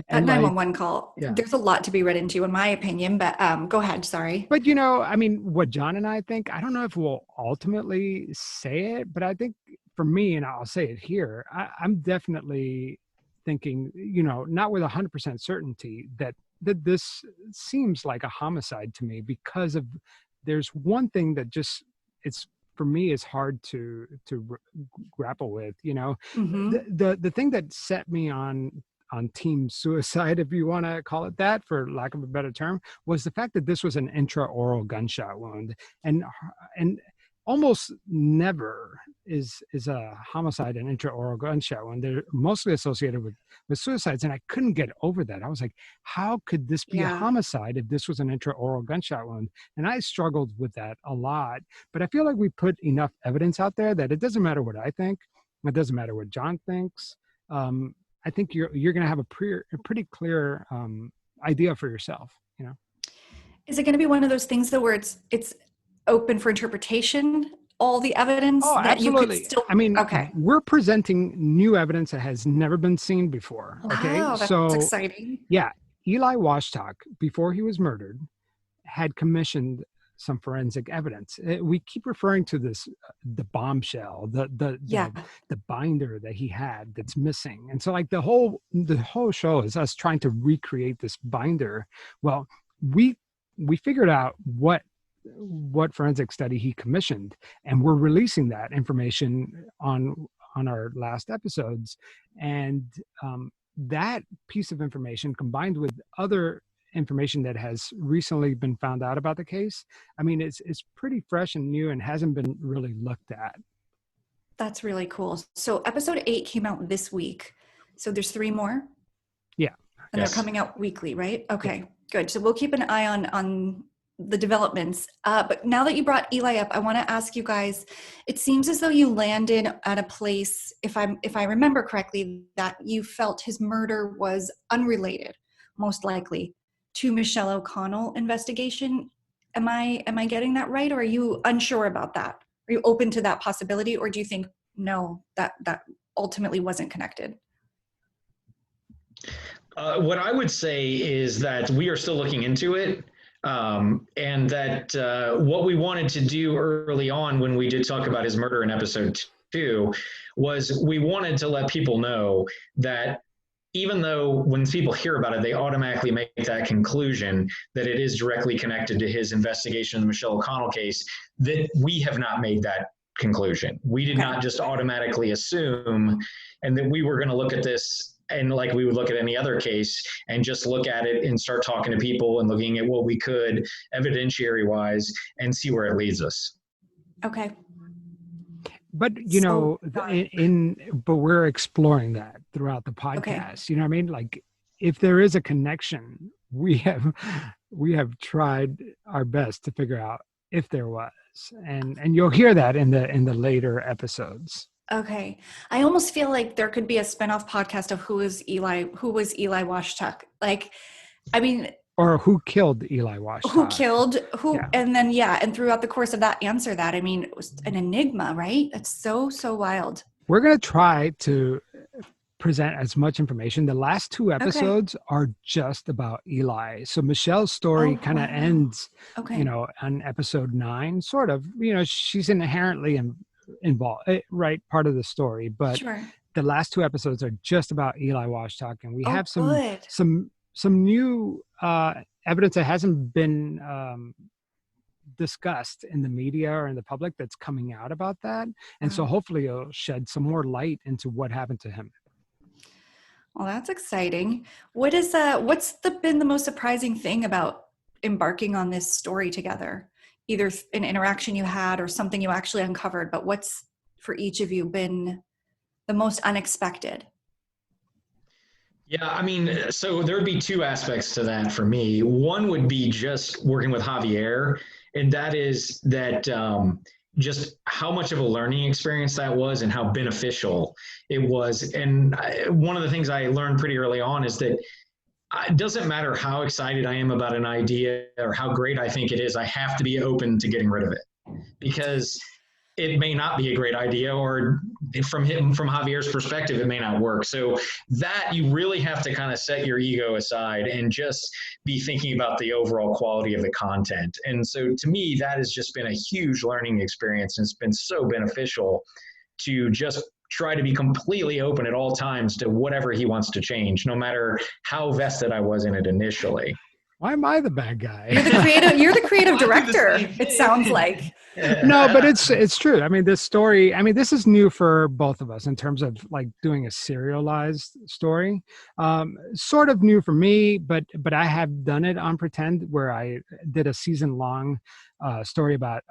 that 911 call, there's a lot to be read into, in my opinion, but go ahead. Sorry. But I mean, what John and I think, I don't know if we'll ultimately say it, but I think for me, and I'll say it here, I'm definitely thinking, not with 100% certainty that this seems like a homicide to me, because of there's one thing that just, for me, is hard to grapple with. The thing that set me on team suicide, if you want to call it that, for lack of a better term, was the fact that this was an intraoral gunshot wound, and almost never is a homicide an intraoral gunshot wound. They're mostly associated with suicides, and I couldn't get over that. I was like, how could this be a homicide if this was an intraoral gunshot wound? And I struggled with that a lot. But I feel like we put enough evidence out there that it doesn't matter what I think. It doesn't matter what John thinks. I think you're going to have a pretty clear idea for yourself. Is it going to be one of those things though, where it's open for interpretation, all the evidence that absolutely. You could still? I mean, we're presenting new evidence that has never been seen before. Okay, wow, that's exciting. Yeah, Eli Washtock, before he was murdered, had commissioned some forensic evidence. We keep referring to this, the bombshell, the binder that he had that's missing, and so like the whole show is us trying to recreate this binder. Well, we figured out what forensic study he commissioned, and we're releasing that information on our last episodes. And that piece of information, combined with other information that has recently been found out about the case, I mean, it's pretty fresh and new and hasn't been really looked at. That's really cool. So episode 8 came out this week. So there's 3 more? Yeah. And they're coming out weekly, right? Okay, good. So we'll keep an eye on the developments. But now that you brought Eli up, I want to ask you guys, it seems as though you landed at a place, if I remember correctly, that you felt his murder was unrelated, most likely, to Michelle O'Connell investigation. Am I getting that right? Or are you unsure about that? Are you open to that possibility? Or do you think, no, that ultimately wasn't connected? What I would say is that we are still looking into it. And that what we wanted to do early on when we did talk about his murder in episode 2 was we wanted to let people know that even though when people hear about it, they automatically make that conclusion that it is directly connected to his investigation of the Michelle O'Connell case, that we have not made that conclusion. We did not just automatically assume, and that we were going to look at this and like we would look at any other case and just look at it and start talking to people and looking at what we could evidentiary wise and see where it leads us. Okay. But, but we're exploring that throughout the podcast. Okay. You know what I mean? Like if there is a connection, we have tried our best to figure out if there was, and you'll hear that in the later episodes. Okay. I almost feel like there could be a spinoff podcast of who was Eli Washtock. Like, I mean, or who killed Eli Washtock? And then, and throughout the course of that, answer that. I mean, it was an enigma, right? That's so wild. We're going to try to present as much information. The last 2 episodes are just about Eli. So Michelle's story kind of ends, on episode 9, sort of, she's inherently involved, right, part of the story, but the last 2 episodes are just about Eli Washtock, and we have some new evidence that hasn't been discussed in the media or in the public that's coming out about that. And so hopefully it'll shed some more light into what happened to him. Well, that's exciting. What's been the most surprising thing about embarking on this story together? Either an interaction you had or something you actually uncovered, but what's for each of you been the most unexpected? Yeah, I mean, so there'd be two aspects to that for me. One would be just working with Javier, and that is that just how much of a learning experience that was and how beneficial it was. And one of the things I learned pretty early on is that it doesn't matter how excited I am about an idea or how great I think it is, I have to be open to getting rid of it, because it may not be a great idea, or from Javier's perspective, it may not work. So that you really have to kind of set your ego aside and just be thinking about the overall quality of the content. And so to me, that has just been a huge learning experience, and it's been so beneficial to just try to be completely open at all times to whatever he wants to change, no matter how vested I was in it initially. Why am I the bad guy? You're the creative director, it sounds like. No, but it's true. I mean, this story, this is new for both of us in terms of like doing a serialized story. Sort of new for me, but I have done it on Pretend, where I did a season-long story about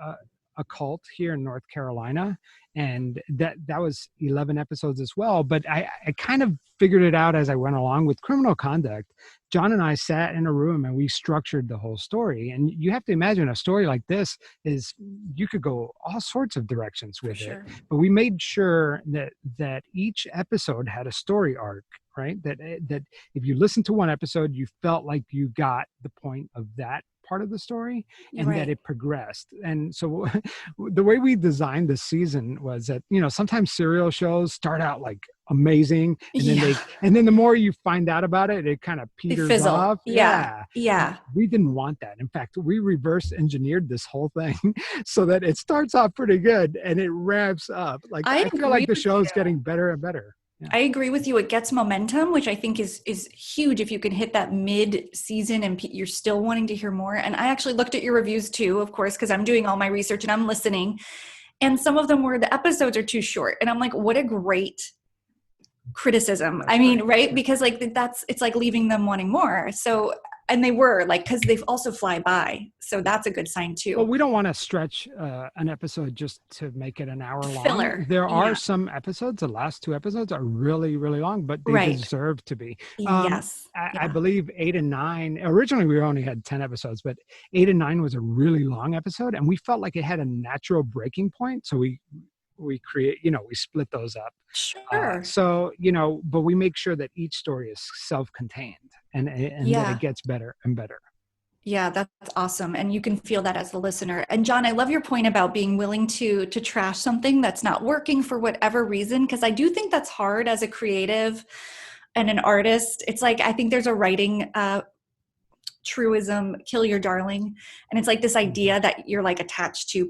a cult here in North Carolina. And that was 11 episodes as well. But I kind of figured it out as I went along with Criminal Conduct. John and I sat in a room and we structured the whole story. And you have to imagine a story like this is, you could go all sorts of directions with it. But we made sure that each episode had a story arc, right? That if you listened to one episode, you felt like you got the point of that part of the story, and that it progressed. And so the way we designed this season was that, sometimes serial shows start out like amazing, and then the more you find out about it, it kind of peters off. Yeah. We didn't want that. In fact, we reverse engineered this whole thing so that it starts off pretty good and it ramps up. Like I feel like the show's getting better and better. Yeah. I agree with you. It gets momentum, which I think is huge if you can hit that mid-season and you're still wanting to hear more. And I actually looked at your reviews too, of course, because I'm doing all my research and I'm listening. And some of them were, the episodes are too short. And I'm like, what a great criticism. Right? Because it's like leaving them wanting more. So, and they were because they've also fly by. So that's a good sign too. Well, we don't want to stretch an episode just to make it an hour long. Filler. There are some episodes, the last 2 episodes are really, really long, but they deserve to be. Yes. I believe 8 and 9, originally we only had 10 episodes, but 8 and 9 was a really long episode, and we felt like it had a natural breaking point. So we create, we split those up. Sure. But we make sure that each story is self-contained and that it gets better and better. Yeah, that's awesome. And you can feel that as the listener. And John, I love your point about being willing to trash something that's not working for whatever reason, because I do think that's hard as a creative and an artist. It's like, I think there's a writing truism, kill your darling. And it's like this idea that you're like attached to,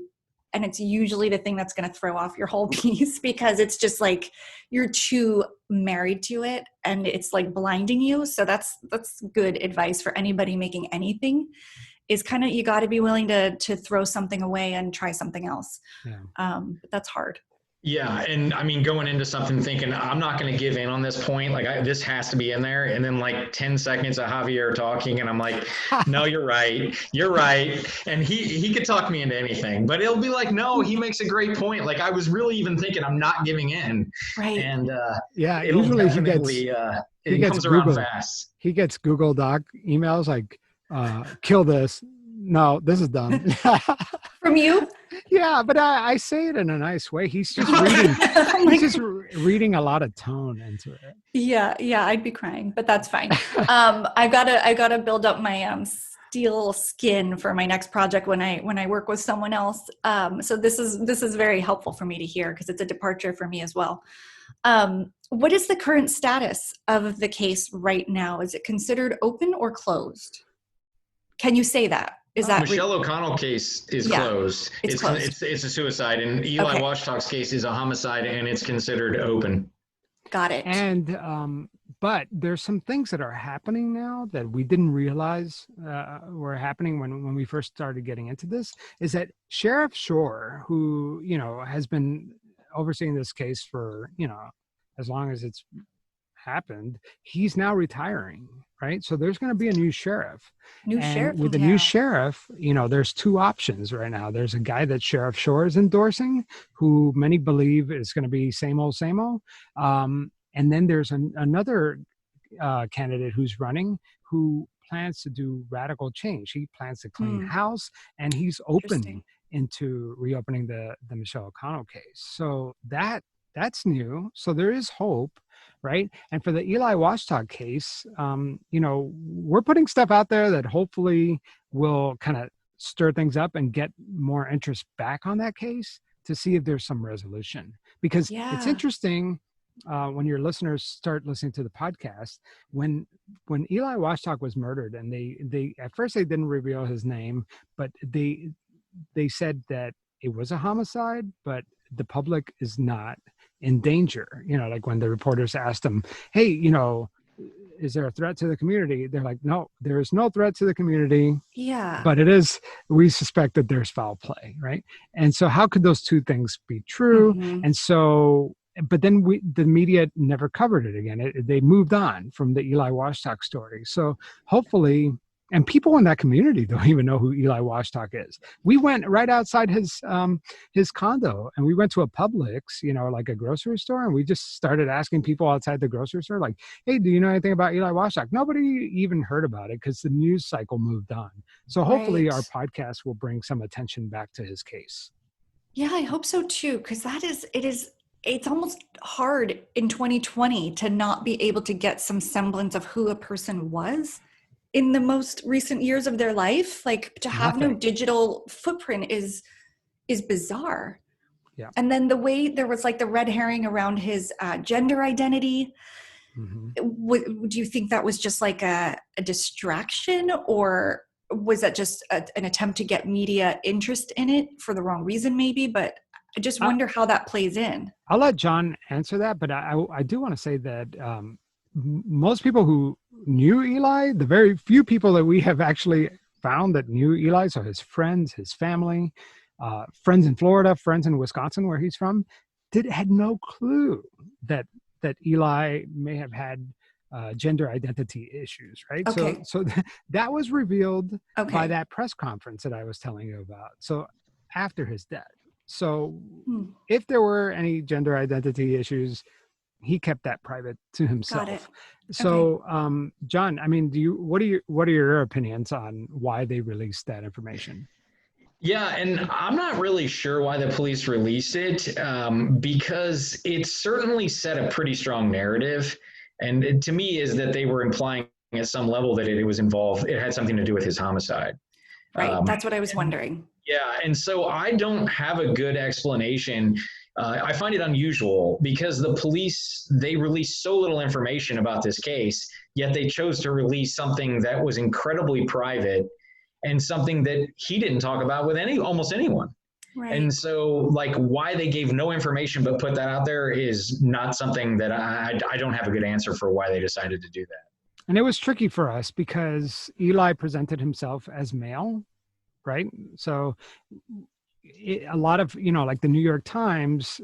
and it's usually the thing that's going to throw off your whole piece, because it's just like you're too married to it and it's like blinding you. So that's good advice for anybody making anything, is kind of, you got to be willing to throw something away and try something else. But that's hard. Yeah. And going into something thinking, I'm not going to give in on this point. This has to be in there. And then 10 seconds of Javier talking, and I'm like, no, you're right. You're right. And he could talk me into anything, but it'll be like, no, he makes a great point. I was really even thinking, I'm not giving in. Right. And usually it comes around fast. He gets Google Doc emails like, kill this. No, this is done. From you? Yeah, but I say it in a nice way. He's just reading. He's just reading a lot of tone into it. Yeah, I'd be crying, but that's fine. I gotta build up my steel skin for my next project when I work with someone else. So this is very helpful for me to hear, because it's a departure for me as well. What is the current status of the case right now? Is it considered open or closed? Can you say that? Is that Michelle O'Connell case is closed. It's closed. It's a suicide, and Eli Washtock's case is a homicide, and it's considered open. Got it. And But there's some things that are happening now that we didn't realize were happening when we first started getting into this, is that Sheriff Shore, who, has been overseeing this case for, as long as it's happened, he's now retiring, right? So there's going to be a new sheriff. And with the new sheriff, there's two options right now. There's a guy that Sheriff Shore is endorsing, who many believe is going to be same old, same old. And then there's another candidate who's running who plans to do radical change. He plans to clean house, and he's open into reopening the Michelle O'Connell case. So that's new. So there is hope, right? And for the Eli Washtock case, we're putting stuff out there that hopefully will kind of stir things up and get more interest back on that case to see if there's some resolution. Because it's interesting. When your listeners start listening to the podcast, when Eli Washtock was murdered, and they at first they didn't reveal his name, but they said that it was a homicide, but the public is not in danger. Like when the reporters asked him, hey, is there a threat to the community? They're like, no, there is no threat to the community. Yeah. But we suspect that there's foul play, right? And so how could those two things be true? Mm-hmm. And so, but then the media never covered it again. They moved on from the Eli Washtock story. So hopefully, and people in that community don't even know who Eli Washtock is. We went right outside his condo, and we went to a Publix, like a grocery store, and we just started asking people outside the grocery store, like, hey, do you know anything about Eli Washtock? Nobody even heard about it because the news cycle moved on. So hopefully our podcast will bring some attention back to his case. Yeah, I hope so too, because it's almost hard in 2020 to not be able to get some semblance of who a person was in the most recent years of their life. Like, to have no digital footprint is bizarre. Yeah. And then the way there was like the red herring around his gender identity, do you think that was just like a distraction, or was that just an attempt to get media interest in it for the wrong reason maybe? But I just wonder how that plays in. I'll let John answer that, but I do want to say that most people who knew Eli, the very few people that we have actually found that knew Eli, so his friends, his family, friends in Florida, friends in Wisconsin, where he's from, had no clue that Eli may have had gender identity issues, right? Okay. So that was revealed by that press conference that I was telling you about. So after his death. So if there were any gender identity issues, he kept that private to himself. Got it. So, John, I mean, what are your opinions on why they released that information? Yeah, and I'm not really sure why the police released it, because it certainly set a pretty strong narrative. And it, to me, is that they were implying at some level that it was involved, it had something to do with his homicide. Right, that's what I was wondering. Yeah, and so I don't have a good explanation. I find it unusual because the police, they released so little information about this case, yet they chose to release something that was incredibly private and something that he didn't talk about with almost anyone. Right. And so, like, why they gave no information but put that out there is not something that I don't have a good answer for why they decided to do that. And it was tricky for us because Eli presented himself as male, right? So a lot of, like the New York Times,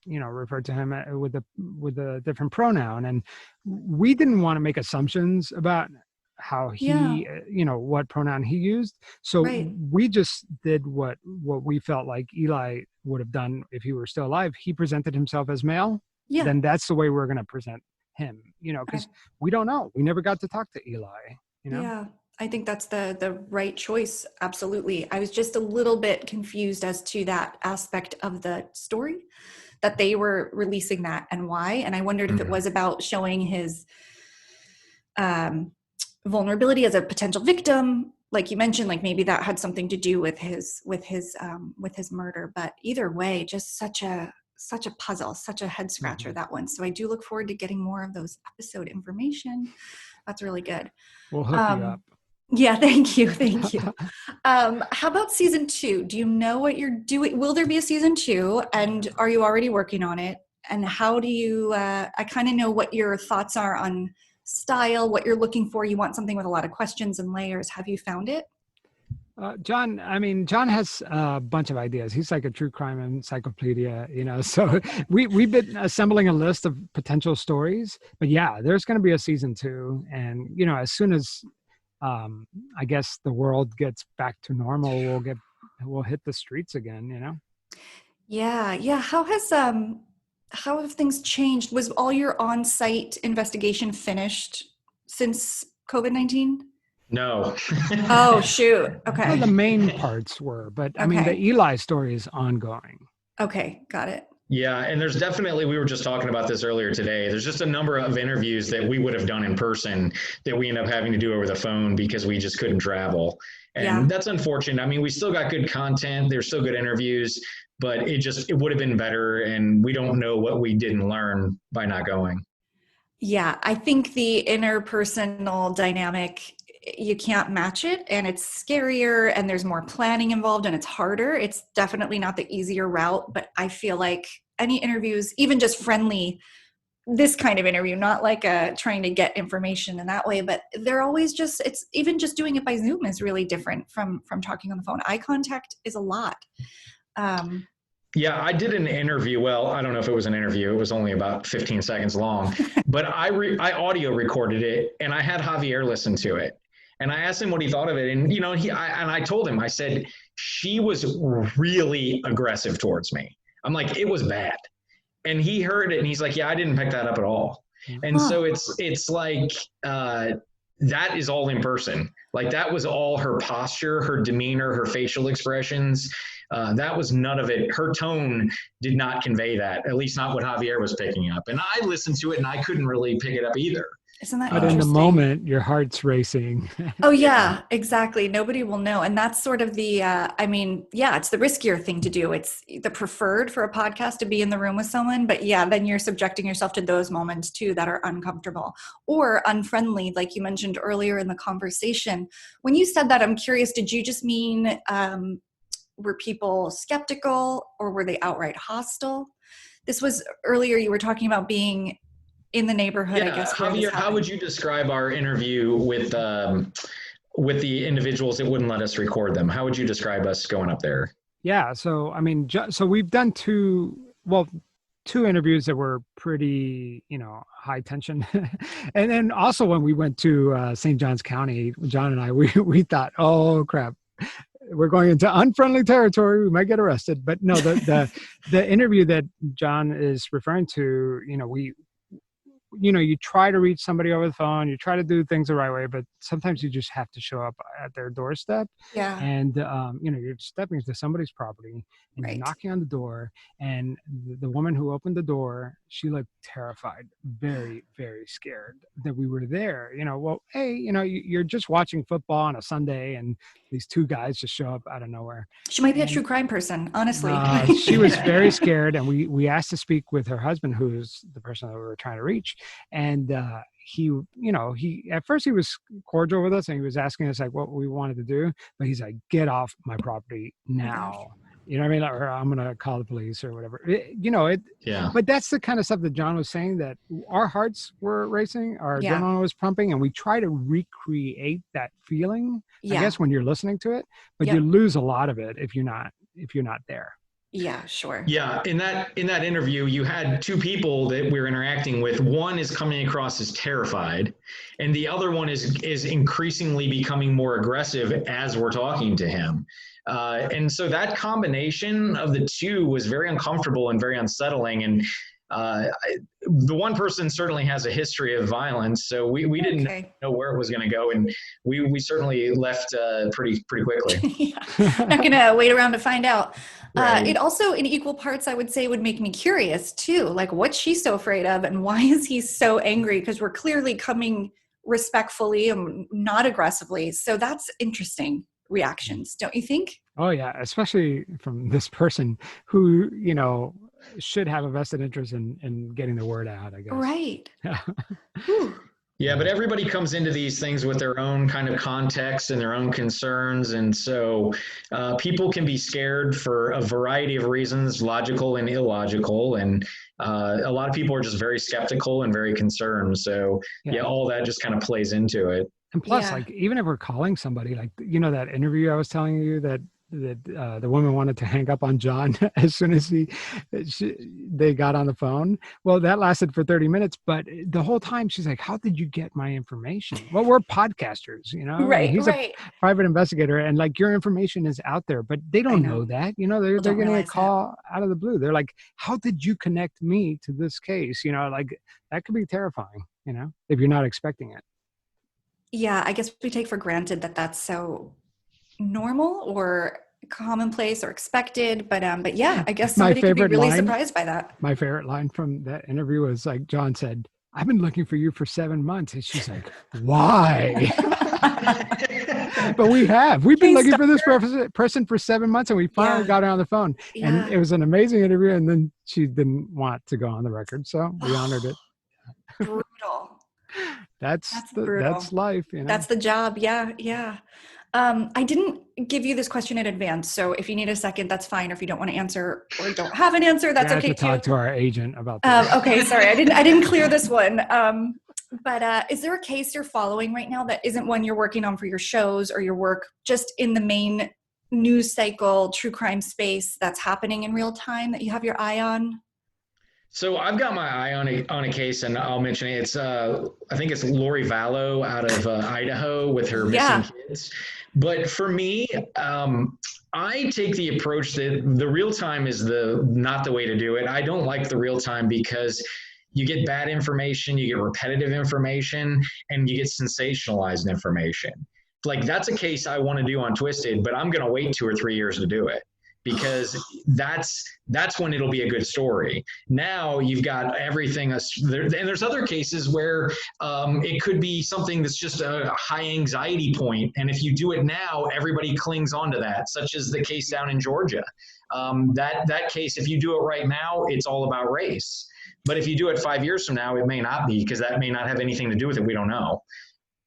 referred to him with a different pronoun. And we didn't want to make assumptions about how he, what pronoun he used. So we just did what we felt like Eli would have done if he were still alive. He presented himself as male. Yeah. Then that's the way we're going to present him, because we don't know. We never got to talk to Eli, Yeah, I think that's the right choice. Absolutely. I was just a little bit confused as to that aspect of the story, that they were releasing that and why. And I wondered if it was about showing his vulnerability as a potential victim. Like you mentioned, like maybe that had something to do with his murder. But either way, just such a puzzle, such a head scratcher, that one. So I do look forward to getting more of those episode information. That's really good. We'll hook you up. Yeah, thank you. How about season 2? Do you know what you're doing? Will there be a season 2? And are you already working on it? And how do you, I kind of know what your thoughts are on style, what you're looking for. You want something with a lot of questions and layers. Have you found it? John has a bunch of ideas. He's like a true crime encyclopedia, so we've been assembling a list of potential stories, but yeah, there's going to be a season 2. And, as soon as, I guess the world gets back to normal, we'll hit the streets again, Yeah. Yeah. How have things changed? Was all your on-site investigation finished since COVID-19? No. Oh, shoot. Okay. Well, the main parts were, but I mean, the Eli story is ongoing. Okay. Got it. Yeah. And there's definitely, we were just talking about this earlier today. There's just a number of interviews that we would have done in person that we end up having to do over the phone because we just couldn't travel. And that's unfortunate. I mean, we still got good content. There's still good interviews, but it would have been better. And we don't know what we didn't learn by not going. Yeah. I think the interpersonal dynamic, you can't match it, and it's scarier, and there's more planning involved, and it's harder. It's definitely not the easier route, but I feel like any interviews, even just friendly, this kind of interview, not like trying to get information in that way, but they're always it's even just doing it by Zoom is really different from talking on the phone. Eye contact is a lot. Yeah, I did an interview. Well, I don't know if it was an interview. It was only about 15 seconds long, but I audio recorded it, and I had Javier listen to it. And I asked him what he thought of it. And, I told him, I said, she was really aggressive towards me. I'm like, it was bad. And he heard it and he's like, yeah, I didn't pick that up at all. And so it's like, that is all in person. Like, that was all her posture, her demeanor, her facial expressions. That was none of it. Her tone did not convey that, at least not what Javier was picking up. And I listened to it and I couldn't really pick it up either. Isn't that but in the moment, your heart's racing. Oh, yeah, exactly. Nobody will know. And that's sort of the, it's the riskier thing to do. It's the preferred for a podcast to be in the room with someone. But yeah, then you're subjecting yourself to those moments too that are uncomfortable or unfriendly, like you mentioned earlier in the conversation. When you said that, I'm curious, did you just mean, were people skeptical or were they outright hostile? This was earlier, you were talking about being in the neighborhood, I guess. Javier, how would you describe our interview with the individuals that wouldn't let us record them? How would you describe us going up there? Yeah. So, I mean, so we've done two interviews that were pretty, high tension. And then also when we went to St. Johns County, John and I, we thought, oh crap, we're going into unfriendly territory. We might get arrested. But no, the interview that John is referring to, you try to reach somebody over the phone, you try to do things the right way, but sometimes you just have to show up at their doorstep. Yeah. And, you're stepping into somebody's property and you're knocking on the door, and the woman who opened the door, she looked terrified, very, very scared that we were there. Well, hey, you're just watching football on a Sunday and these two guys just show up out of nowhere. She might be a true crime person, honestly. She was very scared, and we asked to speak with her husband, who's the person that we were trying to reach. And he at first he was cordial with us, and he was asking us like what we wanted to do, but he's like, get off my property now. You know what I mean? Or I'm going to call the police or whatever. But that's the kind of stuff that John was saying, that our hearts were racing, our adrenaline was pumping, and we try to recreate that feeling, I guess, when you're listening to it, but you lose a lot of it if you're not there. Yeah, sure. Yeah. In that interview, you had two people that we're interacting with. One is coming across as terrified, and the other one is increasingly becoming more aggressive as we're talking to him. And so that combination of the two was very uncomfortable and very unsettling. And the one person certainly has a history of violence, so we didn't know where it was going to go, and we certainly left pretty quickly. Not going to wait around to find out. Right. It also, in equal parts, I would say, would make me curious too. Like, what's she so afraid of, and why is he so angry? Because we're clearly coming respectfully and not aggressively. So that's interesting reactions, don't you think? Oh yeah, especially from this person who, should have a vested interest in getting the word out, I guess. Right. Yeah, but everybody comes into these things with their own kind of context and their own concerns. And so people can be scared for a variety of reasons, logical and illogical. And, A lot of people are just very skeptical and very concerned. So yeah, all that just kind of plays into it. And plus, like, even if we're calling somebody, like, that interview I was telling you that the woman wanted to hang up on John as soon as they got on the phone. Well, that lasted for 30 minutes, but the whole time she's like, how did you get my information? Well, we're podcasters, Right. He's a private investigator, and like, your information is out there, but they don't know that, they're getting a call out of the blue. They're like, how did you connect me to this case? Like, that could be terrifying, if you're not expecting it. Yeah. I guess we take for granted that that's so normal or commonplace or expected, but yeah, I guess somebody could be really surprised by that. My favorite line from that interview was like, John said, I've been looking for you for 7 months. And she's like, why? But we've been looking for this person for 7 months, and we finally got her on the phone. And it was an amazing interview, and then she didn't want to go on the record, so we honored it. Brutal. That's life, That's the job. Yeah. I didn't give you this question in advance, so if you need a second, that's fine. Or if you don't want to answer or don't have an answer, that's okay too. Talk to our agent about this. Okay, sorry, I didn't clear this one. But is there a case you're following right now that isn't one you're working on for your shows or your work, just in the main news cycle, true crime space that's happening in real time that you have your eye on? So I've got my eye on a case, and I'll mention it. It's I think it's Lori Vallow out of Idaho with her missing kids. But for me, I take the approach that the real time is not the way to do it. I don't like the real time because you get bad information, you get repetitive information, and you get sensationalized information. Like, that's a case I want to do on Twisted, but I'm going to wait 2 or 3 years to do it, because that's when it'll be a good story. Now you've got everything, and there's other cases where it could be something that's just a high anxiety point, and if you do it now, everybody clings onto that, such as the case down in Georgia. That case, if you do it right now, it's all about race. But if you do it 5 years from now, it may not be, because that may not have anything to do with it. We don't know.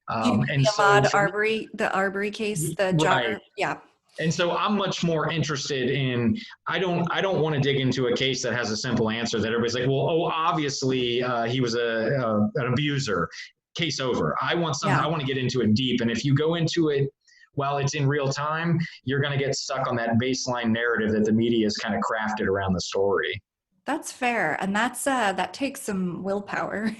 And the Ahmaud Arbery case, the jogger, right. Yeah. And so I'm much more interested in, I don't want to dig into a case that has a simple answer that everybody's like, well, obviously he was an abuser, case over. I want to get into it deep. And if you go into it while it's in real time, you're going to get stuck on that baseline narrative that the media has kind of crafted around the story. That's fair. And that takes some willpower,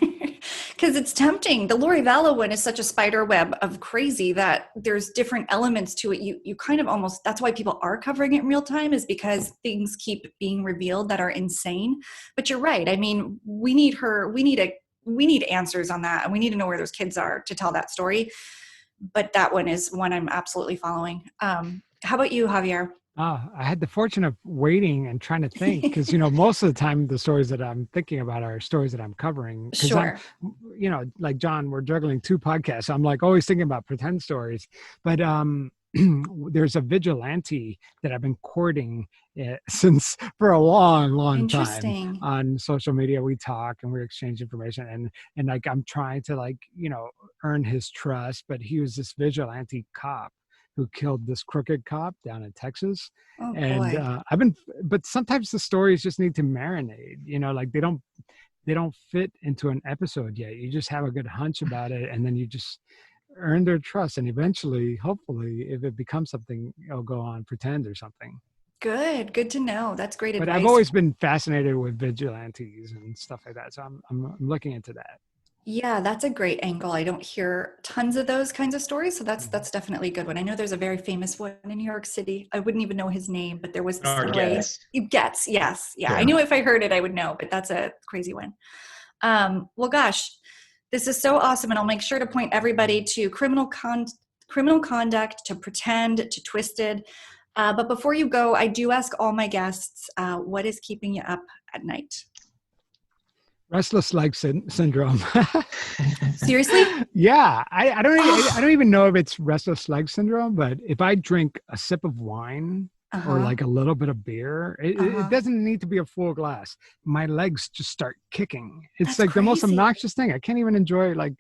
because it's tempting. The Lori Vallow one is such a spider web of crazy that there's different elements to it. You kind of almost, that's why people are covering it in real time, is because things keep being revealed that are insane. But you're right. I mean, we need answers on that, and we need to know where those kids are to tell that story. But that one is one I'm absolutely following. How about you, Javier? I had the fortune of waiting and trying to think, because, most of the time the stories that I'm thinking about are stories that I'm covering. Sure. Like John, we're juggling 2 podcasts. I'm like always thinking about pretend stories. But there's a vigilante that I've been courting since for a long time. On social media, we talk and we exchange information, and like, I'm trying to earn his trust. But he was this vigilante cop who killed this crooked cop down in Texas. Oh, boy. But sometimes the stories just need to marinate, like they don't fit into an episode yet. You just have a good hunch about it, and then you just earn their trust. And eventually, hopefully, if it becomes something, it'll go on Pretend or something. Good to know. That's great advice. But I've always been fascinated with vigilantes and stuff like that. So I'm looking into that. Yeah, that's a great angle. I don't hear tons of those kinds of stories, so that's definitely a good one. I know there's a very famous one in New York City. I wouldn't even know his name, but there was this Getz, yes. Yeah, I knew if I heard it, I would know, but that's a crazy one. Well, gosh, this is so awesome, and I'll make sure to point everybody to Criminal Conduct, to Pretend, to Twisted. But before you go, I do ask all my guests, what is keeping you up at night? Restless leg syndrome. Seriously? Yeah. I don't even know if it's restless leg syndrome, but if I drink a sip of wine or like a little bit of beer, it doesn't need to be a full glass. My legs just start kicking. It's the most obnoxious thing. I can't even enjoy like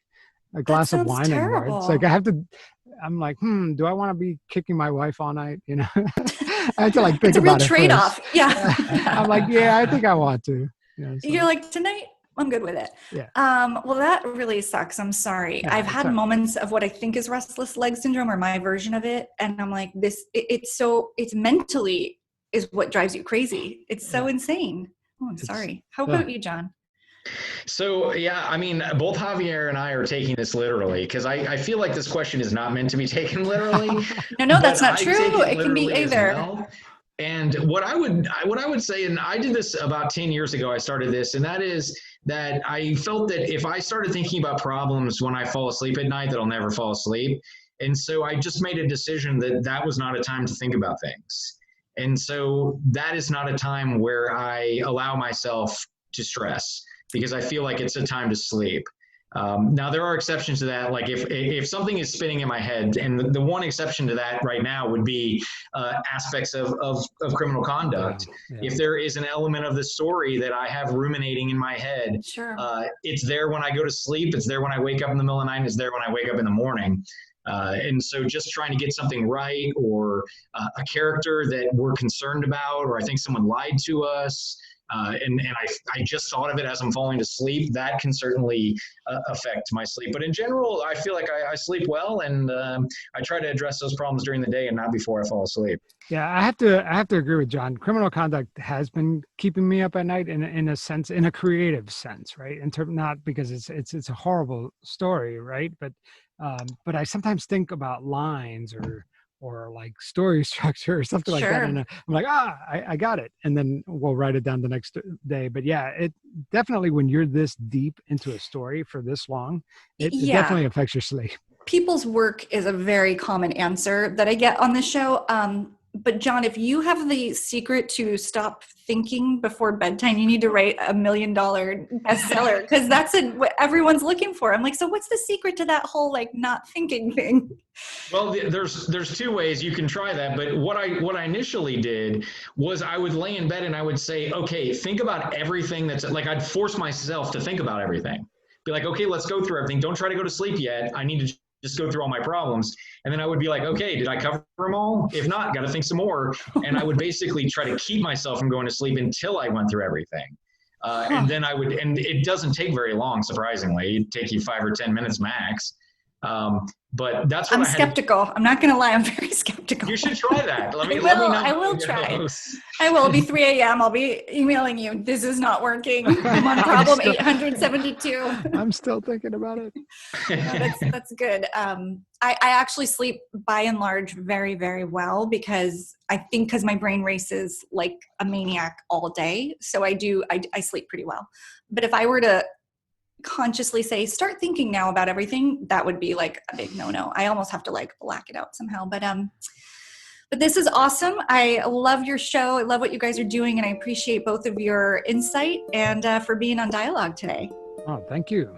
a glass of wine anymore. It's like I'm like, do I want to be kicking my wife all night? I have to think about it. It's a real trade-off. Yeah. I'm like, I think I want to. So, You're like, tonight, I'm good with it. Yeah. Well, that really sucks. I'm sorry. Yeah, I've had moments of what I think is restless leg syndrome, or my version of it. And I'm like, it's mentally is what drives you crazy. It's so insane. Oh, I'm sorry. How about you, John? So, yeah, I mean, both Javier and I are taking this literally, because I feel like this question is not meant to be taken literally. No, that's not true. It can be either. Well. And what I would say, and I did this about 10 years ago, I started this, and that is that I felt that if I started thinking about problems when I fall asleep at night, that I'll never fall asleep. And so I just made a decision that was not a time to think about things. And so that is not a time where I allow myself to stress, because I feel like it's a time to sleep. Now, there are exceptions to that. Like if something is spinning in my head, and the one exception to that right now would be aspects of criminal conduct. Yeah. If there is an element of the story that I have ruminating in my head, sure. It's there when I go to sleep. It's there when I wake up in the middle of the night. It's there when I wake up in the morning. And so just trying to get something right, or a character that we're concerned about, or I think someone lied to us, and I just thought of it as I'm falling to sleep, that can certainly affect my sleep. But in general, I feel like I sleep well, and I try to address those problems during the day and not before I fall asleep. Yeah, I have to agree with John. Criminal conduct has been keeping me up at night in a sense, in a creative sense, right? Not because it's a horrible story, right? But I sometimes think about lines or like story structure or something like that. And I'm like, I got it. And then we'll write it down the next day. But yeah, it definitely, when you're this deep into a story for this long, it definitely affects your sleep. People's work is a very common answer that I get on this show. But John, if you have the secret to stop thinking before bedtime, you need to write $1 million bestseller, because that's what everyone's looking for. I'm like, so what's the secret to that whole like not thinking thing? Well, there's two ways you can try that. But what I initially did was I would lay in bed and I would say, okay, think about everything that's like, I'd force myself to think about everything. Be like, okay, let's go through everything. Don't try to go to sleep yet. I need to just go through all my problems. And then I would be like, okay, did I cover them all? If not, got to think some more. And I would basically try to keep myself from going to sleep until I went through everything. And then and it doesn't take very long, surprisingly. It'd take you 5 or 10 minutes max. But that's what I'm skeptical. I'm not going to lie. I'm very skeptical. You should try that. Let me know. I will try. I will. It'll be 3 a.m. I'll be emailing you. This is not working. I'm on problem 872. I'm still thinking about it. That's good. I actually sleep by and large very, very well, because my brain races like a maniac all day. So I sleep pretty well. But if I were to consciously say, start thinking now about everything, that would be like a big no-no. I almost have to like black it out somehow. But this is awesome. I love your show. I love what you guys are doing. And I appreciate both of your insight and for being on Dialogue today. Oh, thank you.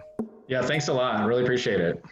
Yeah, thanks a lot. I really appreciate it.